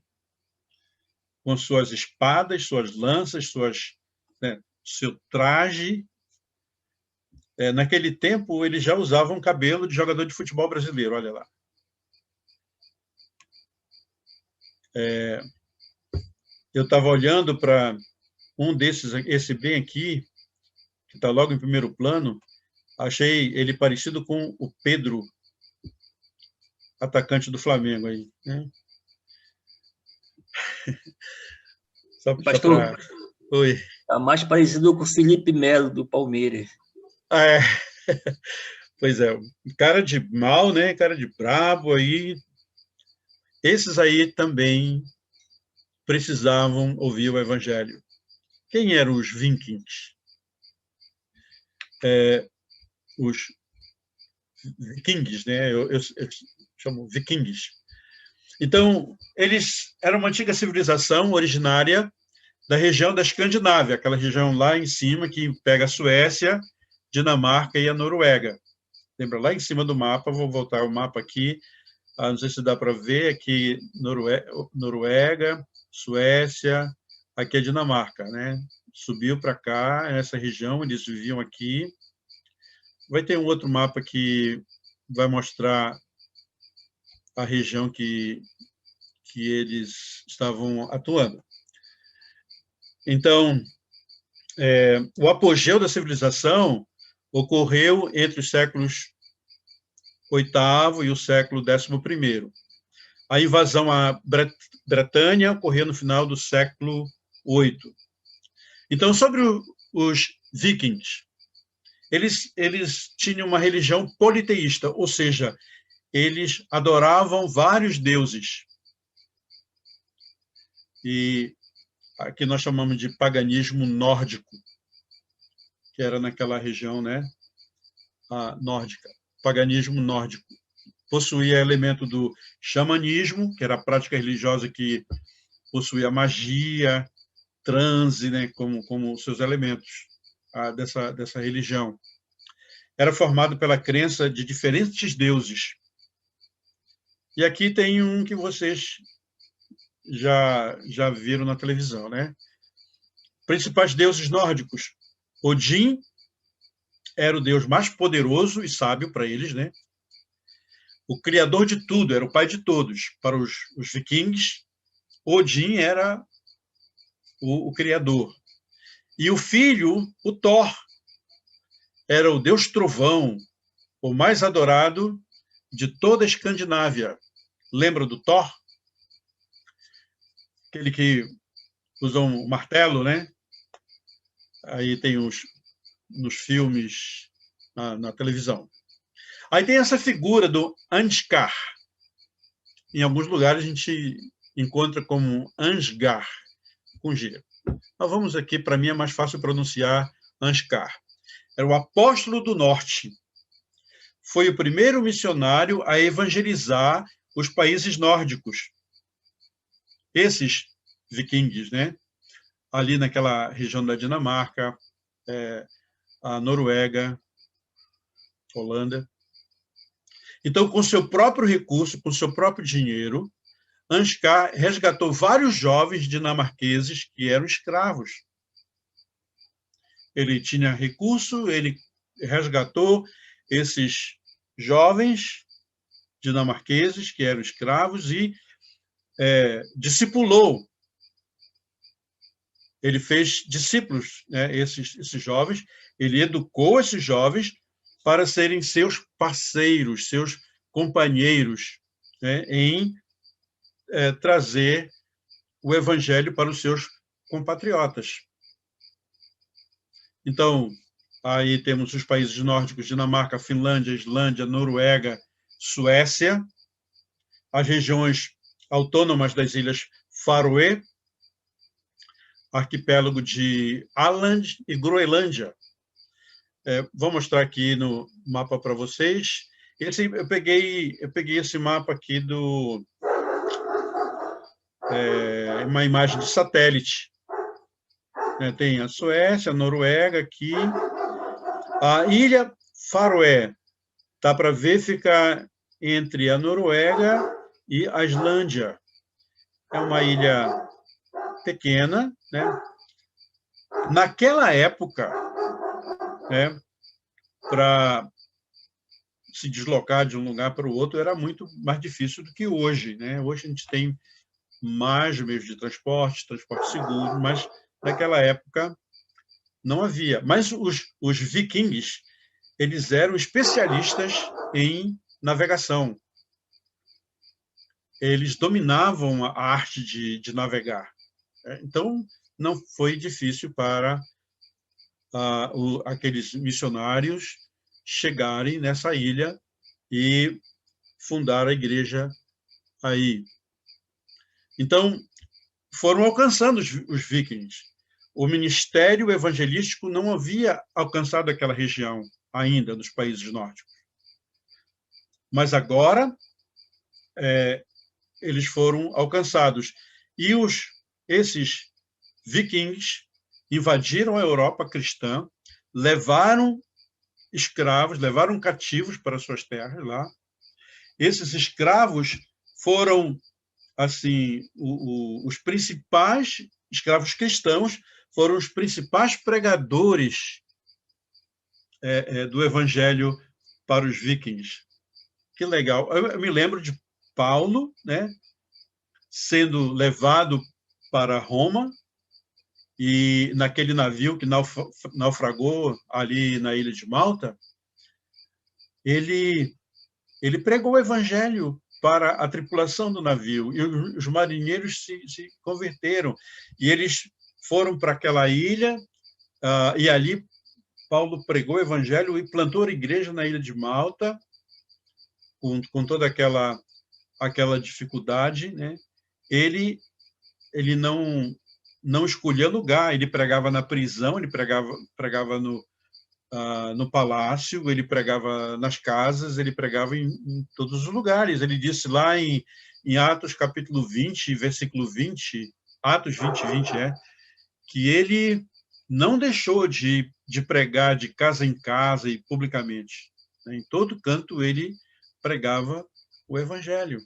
Com suas espadas, suas lanças, né, seu traje. Naquele tempo, eles já usavam cabelo de jogador de futebol brasileiro, olha lá. Eu estava olhando para um desses, esse bem aqui, que está logo em primeiro plano, achei ele parecido com o Pedro, atacante do Flamengo aí, né? Pastor, Oi. tá mais parecido com o Felipe Melo, do Palmeiras. Pois é, cara de mal, né? Cara de brabo aí. Esses aí também precisavam ouvir o Evangelho. Quem eram os vikings? Os vikings, né? Eu chamo vikings. Então, eles eram uma antiga civilização originária da região da Escandinávia, aquela região lá em cima que pega a Suécia, Dinamarca e a Noruega. Lembra? Lá em cima do mapa, vou voltar o mapa aqui, não sei se dá para ver, aqui Noruega, Suécia, aqui é Dinamarca, né? Subiu para cá, essa região, eles viviam aqui. Vai ter um outro mapa que vai mostrar a região que eles estavam atuando. Então, o apogeu da civilização ocorreu entre os séculos VIII e o século XI. A invasão à Bretanha ocorreu no final do século VIII. Então, sobre os vikings, eles tinham uma religião politeísta, ou seja, eles adoravam vários deuses. E aqui nós chamamos de paganismo nórdico, que era naquela região, né, nórdica, paganismo nórdico. Possuía elemento do xamanismo, que era a prática religiosa que possuía magia, transe, né, como seus elementos dessa religião. Era formado pela crença de diferentes deuses. E aqui tem um que vocês já viram na televisão, né? Principais deuses nórdicos: Odin, era o deus mais poderoso e sábio para eles, né? O criador de tudo, era o pai de todos. Para os vikings, Odin era o criador. E o filho, o Thor, era o deus trovão, o mais adorado de toda a Escandinávia. Lembra do Thor? Aquele que usa um martelo, né? Aí tem nos filmes, na televisão. Aí tem essa figura do Ansgar. Em alguns lugares a gente encontra como Ansgar, com G. Mas vamos aqui, para mim é mais fácil pronunciar Ansgar. Era o apóstolo do norte. Foi o primeiro missionário a evangelizar os países nórdicos. Esses vikings, né? Ali naquela região da Dinamarca, a Noruega, Holanda. Então, com seu próprio recurso, com seu próprio dinheiro, Ansgar resgatou vários jovens dinamarqueses que eram escravos. Ele tinha recurso, ele resgatou esses jovens dinamarqueses que eram escravos e discipulou. Ele fez discípulos, né, esses jovens, ele educou esses jovens para serem seus parceiros, seus companheiros, né, em trazer o evangelho para os seus compatriotas. Então, aí temos os países nórdicos, Dinamarca, Finlândia, Islândia, Noruega, Suécia, as regiões autônomas das Ilhas Faroe, arquipélago de Åland e Groenlândia. Vou mostrar aqui no mapa para vocês. Eu peguei esse mapa aqui uma imagem de satélite. Tem a Suécia, a Noruega aqui. A Ilha Faroé, dá para ver, fica entre a Noruega e a Islândia. É uma ilha pequena, né? Naquela época, né, para se deslocar de um lugar para o outro era muito mais difícil do que hoje, né? Hoje a gente tem mais meios de transporte seguro, mas naquela época não havia. Mas os vikings, eles eram especialistas em navegação. Eles dominavam a arte de navegar. Então, não foi difícil para aqueles missionários chegarem nessa ilha e fundar a igreja aí. Então, foram alcançando os vikings. O ministério evangelístico não havia alcançado aquela região ainda, dos países nórdicos. Mas agora, eles foram alcançados. E esses vikings invadiram a Europa cristã, levaram escravos, levaram cativos para suas terras lá. Esses escravos foram, assim, os principais escravos cristãos foram os principais pregadores do evangelho para os vikings. Que legal. Eu me lembro de Paulo, né, sendo levado para Roma, e naquele navio que naufragou ali na ilha de Malta, ele pregou o evangelho para a tripulação do navio, e os marinheiros se converteram, e eles foram para aquela ilha, e ali Paulo pregou o evangelho e plantou a igreja na ilha de Malta, com toda aquela dificuldade, né? Ele não escolhia lugar, ele pregava na prisão, ele pregava no palácio, ele pregava nas casas, ele pregava em todos os lugares. Ele disse lá em Atos capítulo 20, versículo 20, Atos 20, que ele não deixou de pregar de casa em casa e publicamente. Em todo canto ele pregava o evangelho.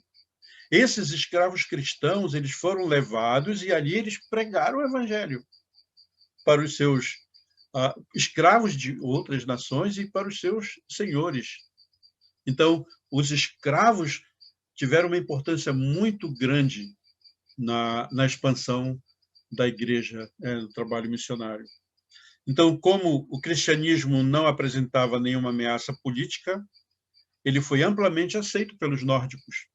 Esses escravos cristãos, eles foram levados e ali eles pregaram o evangelho para os seus escravos de outras nações e para os seus senhores. Então, os escravos tiveram uma importância muito grande na expansão da igreja, no trabalho missionário. Então, como o cristianismo não apresentava nenhuma ameaça política, ele foi amplamente aceito pelos nórdicos.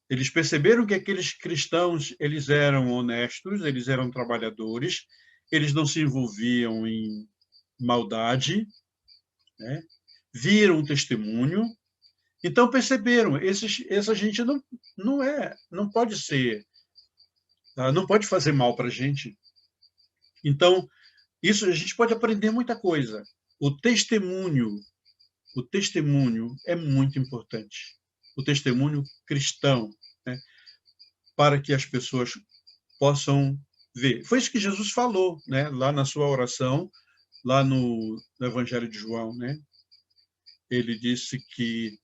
Eles perceberam que aqueles cristãos, eles eram honestos, eles eram trabalhadores, eles não se envolviam em maldade, né? Viram o testemunho, então perceberam, essa gente não pode ser, não pode fazer mal para a gente. Então, isso a gente pode aprender muita coisa. O testemunho é muito importante. O testemunho cristão, né? Para que as pessoas possam ver. Foi isso que Jesus falou, né? Lá na sua oração, lá no Evangelho de João, né? Ele disse que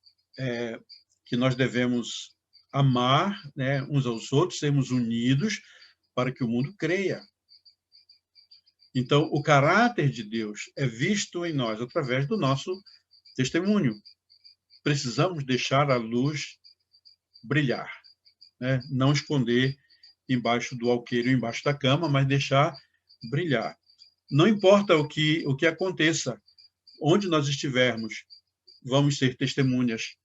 nós devemos amar, né, uns aos outros, sermos unidos para que o mundo creia. Então, o caráter de Deus é visto em nós através do nosso testemunho. Precisamos deixar a luz brilhar, né? Não esconder embaixo do alqueire, embaixo da cama, mas deixar brilhar. Não importa o que aconteça, onde nós estivermos, vamos ser testemunhas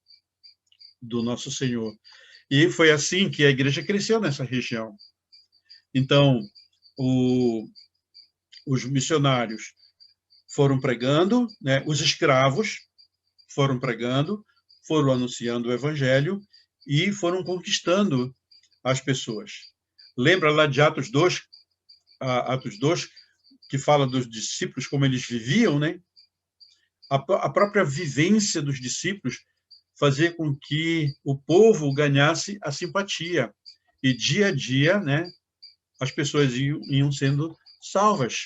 do nosso Senhor. E foi assim que a igreja cresceu nessa região. Então, os missionários foram pregando, né? Os escravos foram pregando, foram anunciando o evangelho e foram conquistando as pessoas. Lembra lá de Atos 2, que fala dos discípulos, como eles viviam, né? A própria vivência dos discípulos fazia com que o povo ganhasse a simpatia. E dia a dia, né, as pessoas iam sendo salvas.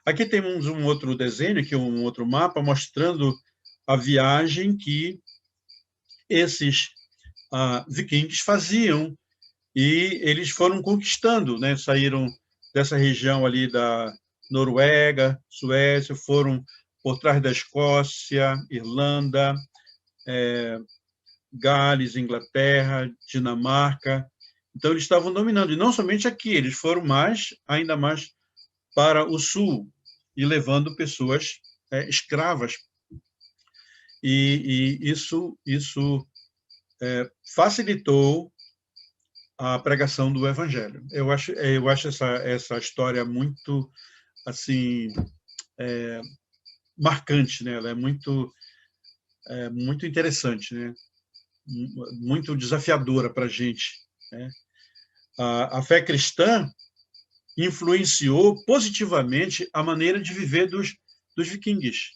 Aqui temos um outro desenho, aqui um outro mapa, mostrando a viagem que esses vikings faziam. E eles foram conquistando, né? Saíram dessa região ali da Noruega, Suécia, foram por trás da Escócia, Irlanda, Gales, Inglaterra, Dinamarca. Então, eles estavam dominando. E não somente aqui, eles foram ainda mais para o sul, e levando pessoas escravas. E isso facilitou a pregação do evangelho. Eu acho essa história muito assim marcante, né? Ela é muito interessante, né? Muito desafiadora para a gente, né? A fé cristã influenciou positivamente a maneira de viver dos vikings.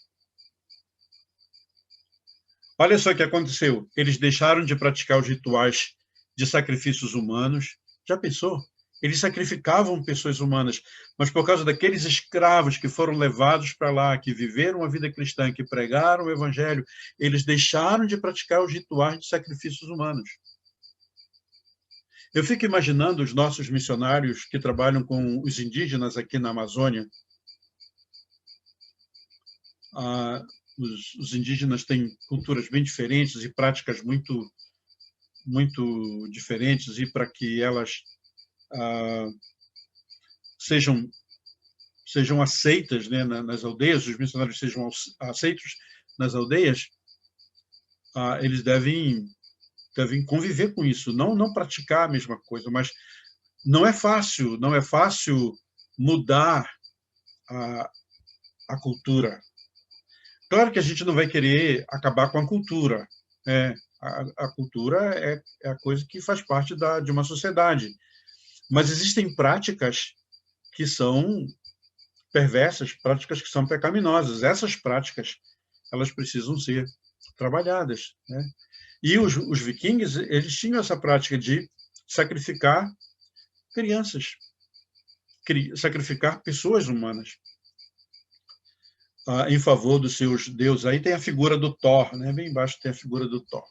Olha só o que aconteceu. Eles deixaram de praticar os rituais de sacrifícios humanos. Já pensou? Eles sacrificavam pessoas humanas, mas por causa daqueles escravos que foram levados para lá, que viveram a vida cristã, que pregaram o evangelho, eles deixaram de praticar os rituais de sacrifícios humanos. Eu fico imaginando os nossos missionários que trabalham com os indígenas aqui na Amazônia. Os indígenas têm culturas bem diferentes e práticas muito diferentes, e para que elas sejam aceitas, né, nas aldeias, os missionários sejam aceitos nas aldeias, eles devem conviver com isso, não praticar a mesma coisa, mas não é fácil mudar a cultura. Claro que a gente não vai querer acabar com a cultura, né? A cultura é a coisa que faz parte de uma sociedade, mas existem práticas que são perversas, práticas que são pecaminosas. Essas práticas, elas precisam ser trabalhadas, né? E os vikings, eles tinham essa prática de sacrificar crianças, sacrificar pessoas humanas em favor dos seus deuses. Aí tem a figura do Thor, né? Bem embaixo tem a figura do Thor.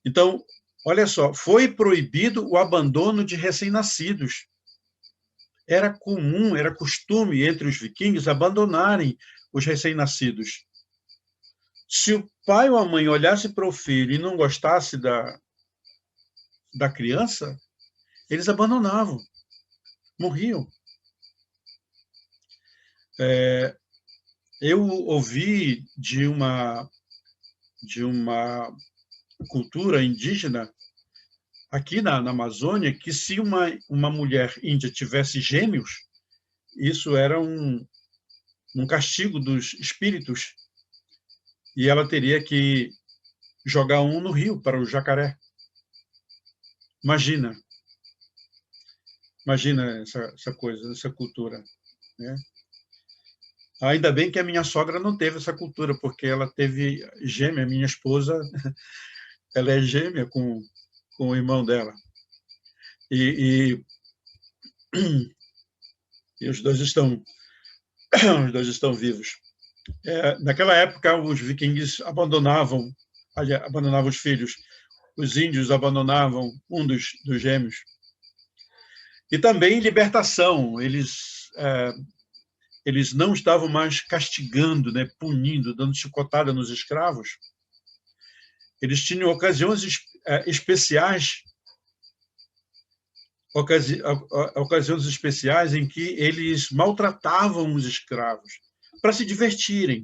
Então, olha só, foi proibido o abandono de recém-nascidos. era comum, era costume entre os vikings abandonarem os recém-nascidos. Se o pai ou a mãe olhasse para o filho e não gostasse da criança, eles abandonavam, morriam. Eu ouvi de uma cultura indígena aqui na Amazônia que se uma mulher índia tivesse gêmeos, isso era um castigo dos espíritos e ela teria que jogar um no rio para o jacaré. Imagina essa coisa, essa cultura, né? Ainda bem que a minha sogra não teve essa cultura, porque ela teve gêmea, minha esposa, ela é gêmea com o irmão dela. E os dois estão vivos. Naquela época, os vikings abandonavam os filhos, os índios abandonavam um dos gêmeos. E também libertação, eles não estavam mais castigando, né, punindo, dando chicotada nos escravos. Eles tinham ocasiões especiais em que eles maltratavam os escravos para se divertirem.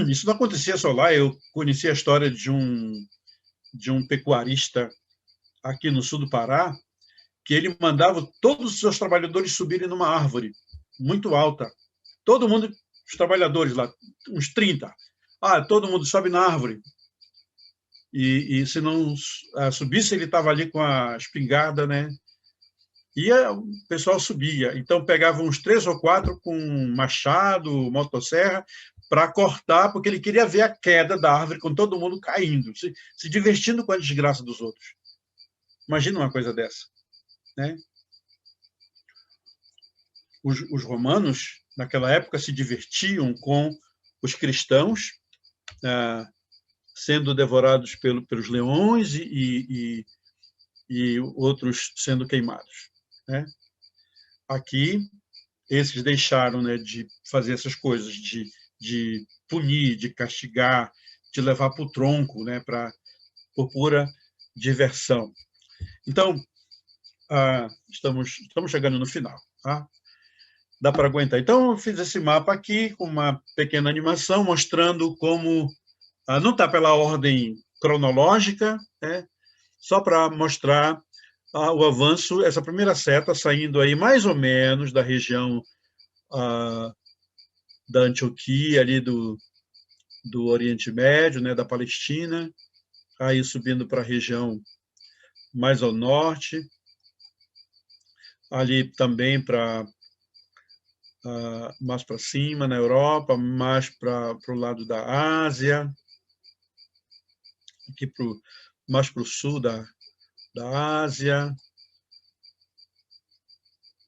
Isso não acontecia só lá. Eu conheci a história de um pecuarista aqui no sul do Pará, que ele mandava todos os seus trabalhadores subirem numa árvore muito alta. Todo mundo, os trabalhadores lá, uns 30. Todo mundo sobe na árvore. E se não subisse, ele estava ali com a espingarda, né? E o pessoal subia. Então, pegavam uns 3 ou 4 com machado, motosserra, para cortar, porque ele queria ver a queda da árvore com todo mundo caindo, se divertindo com a desgraça dos outros. Imagina uma coisa dessa, né? Os romanos, naquela época, se divertiam com os cristãos, sendo devorados pelos leões e outros sendo queimados, né? Aqui, esses deixaram, né, de fazer essas coisas, de punir, de castigar, de levar para o tronco, né, por pura diversão. Então, estamos chegando no final, tá? Dá para aguentar. Então, eu fiz esse mapa aqui com uma pequena animação mostrando como não está pela ordem cronológica, né? Só para mostrar o avanço, essa primeira seta saindo aí mais ou menos da região da Antioquia, ali do Oriente Médio, né, da Palestina, aí subindo para a região mais ao norte, ali também mais para cima, na Europa, mais para o lado da Ásia, aqui mais para o sul da Ásia,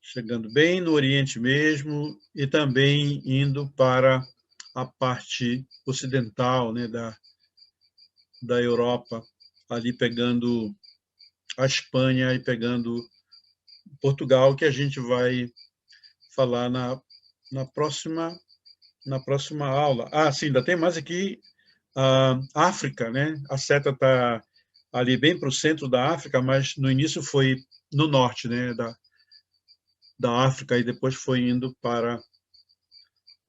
chegando bem no Oriente mesmo, e também indo para a parte ocidental, né, da Europa, ali pegando a Espanha e pegando Portugal, que a gente vai falar na próxima aula. Sim, ainda tem mais aqui África, né? A seta está ali bem para o centro da África, mas no início foi no norte, né, da África, e depois foi indo para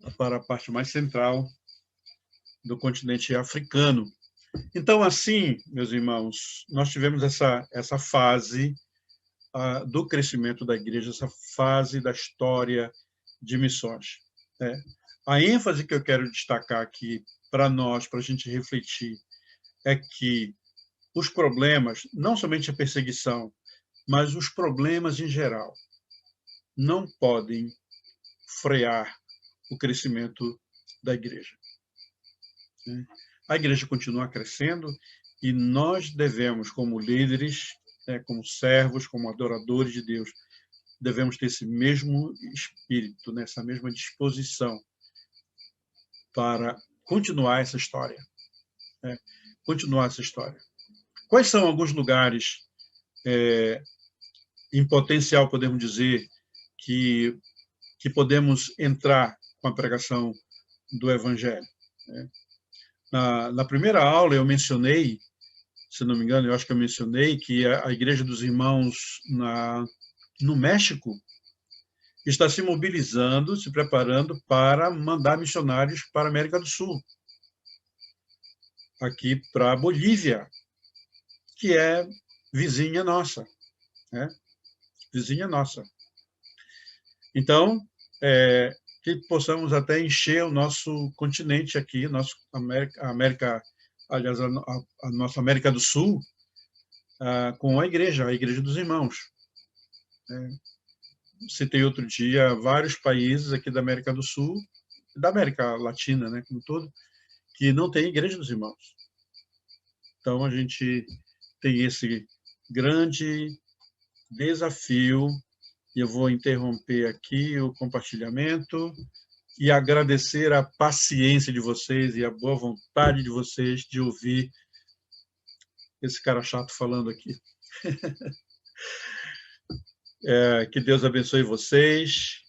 a parte mais central do continente africano. Então, assim, meus irmãos, nós tivemos essa fase do crescimento da igreja, essa fase da história de missões, né? A ênfase que eu quero destacar aqui para nós, para a gente refletir, é que os problemas, não somente a perseguição, mas os problemas em geral, não podem frear o crescimento da igreja. A igreja continua crescendo e nós devemos, como líderes, como servos, como adoradores de Deus, devemos ter esse mesmo espírito, essa mesma disposição para continuar essa história. Continuar essa história. Quais são alguns lugares em potencial, podemos dizer, que podemos entrar com a pregação do Evangelho. Na primeira aula eu mencionei, se não me engano, eu acho que eu mencionei que a Igreja dos Irmãos no México está se mobilizando, se preparando para mandar missionários para a América do Sul, aqui para a Bolívia, que é vizinha nossa, né? Vizinha nossa. Então, que possamos até encher o nosso continente aqui, aliás, a nossa América do Sul, com a Igreja dos Irmãos. Citei outro dia vários países aqui da América do Sul, da América Latina, né, como todo, que não tem Igreja dos Irmãos. Então, a gente tem esse grande desafio, e eu vou interromper aqui o compartilhamento e agradecer a paciência de vocês e a boa vontade de vocês de ouvir esse cara chato falando aqui. Que Deus abençoe vocês.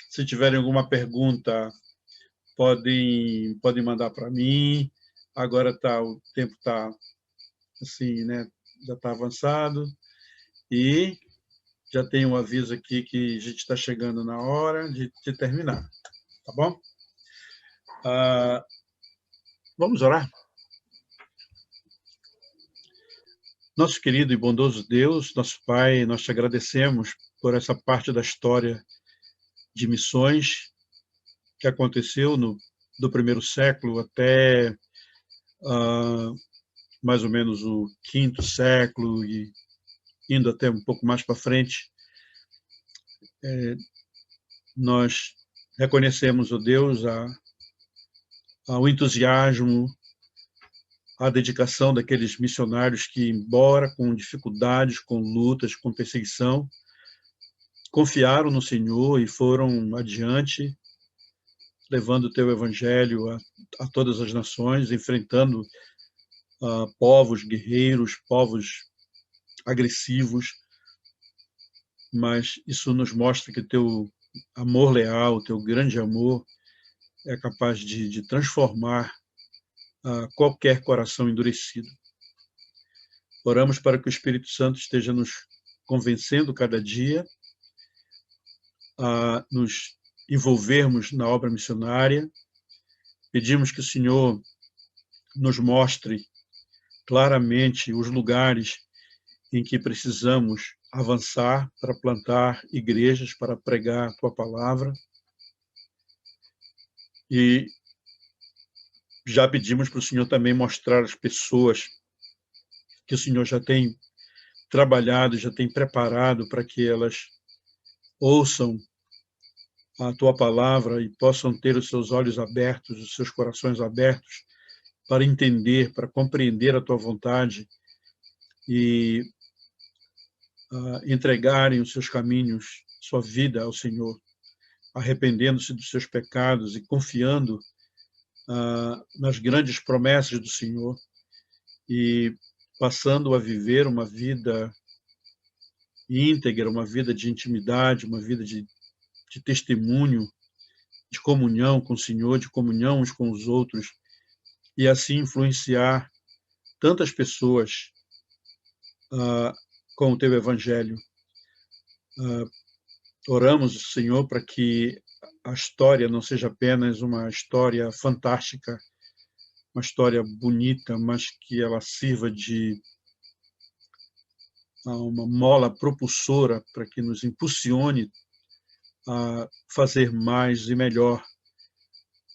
Se tiverem alguma pergunta, podem mandar para mim. Agora o tempo está assim, né? Já está avançado. E já tem um aviso aqui que a gente está chegando na hora de terminar. Tá bom? Vamos orar? Nosso querido e bondoso Deus, nosso Pai, nós te agradecemos por essa parte da história de missões que aconteceu do primeiro século até mais ou menos o quinto século e indo até um pouco mais para frente. Nós reconhecemos, ó Deus, o entusiasmo, a dedicação daqueles missionários que, embora com dificuldades, com lutas, com perseguição, confiaram no Senhor e foram adiante, levando o teu evangelho a todas as nações, enfrentando povos guerreiros, povos agressivos, mas isso nos mostra que teu amor leal, teu grande amor, é capaz de transformar qualquer coração endurecido. Oramos para que o Espírito Santo esteja nos convencendo cada dia a nos envolvermos na obra missionária. Pedimos que o Senhor nos mostre claramente os lugares em que precisamos avançar para plantar igrejas, para pregar a tua palavra. E já pedimos para o Senhor também mostrar as pessoas que o Senhor já tem trabalhado, já tem preparado para que elas ouçam a tua palavra e possam ter os seus olhos abertos, os seus corações abertos para entender, para compreender a tua vontade e entregarem os seus caminhos, sua vida ao Senhor, arrependendo-se dos seus pecados e confiando nas grandes promessas do Senhor e passando a viver uma vida íntegra, uma vida de intimidade, uma vida de testemunho, de comunhão com o Senhor, de comunhão uns com os outros, e assim influenciar tantas pessoas com o teu evangelho. Oramos, Senhor, para que a história não seja apenas uma história fantástica, uma história bonita, mas que ela sirva de uma mola propulsora para que nos impulsione a fazer mais e melhor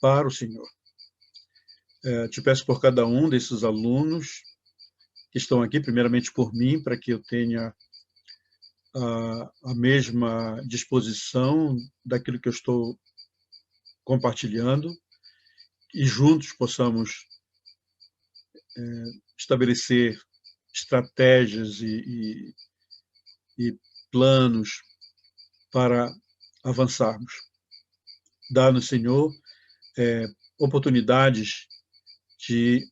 para o Senhor. Te peço por cada um desses alunos que estão aqui, primeiramente por mim, para que eu tenha a mesma disposição daquilo que eu estou compartilhando e juntos possamos estabelecer estratégias e planos para avançarmos. Dá-nos, Senhor, oportunidades de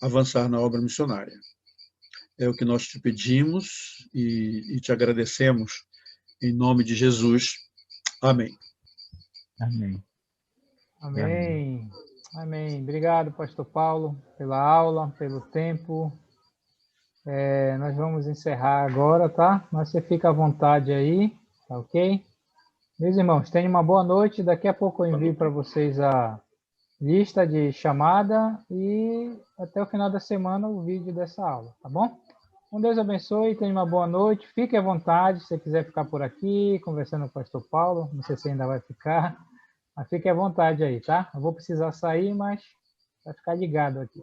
avançar na obra missionária. É o que nós te pedimos e te agradecemos em nome de Jesus. Amém. Amém. Amém. Amém. Obrigado, pastor Paulo, pela aula, pelo tempo. Nós vamos encerrar agora, tá? Mas você fica à vontade aí, tá ok? Meus irmãos, tenham uma boa noite. Daqui a pouco eu envio para vocês a lista de chamada e até o final da semana o vídeo dessa aula, tá bom? Um Deus abençoe, tenha uma boa noite. Fique à vontade, se você quiser ficar por aqui, conversando com o pastor Paulo. Não sei se ainda vai ficar, mas fique à vontade aí, tá? Eu vou precisar sair, mas vai ficar ligado aqui.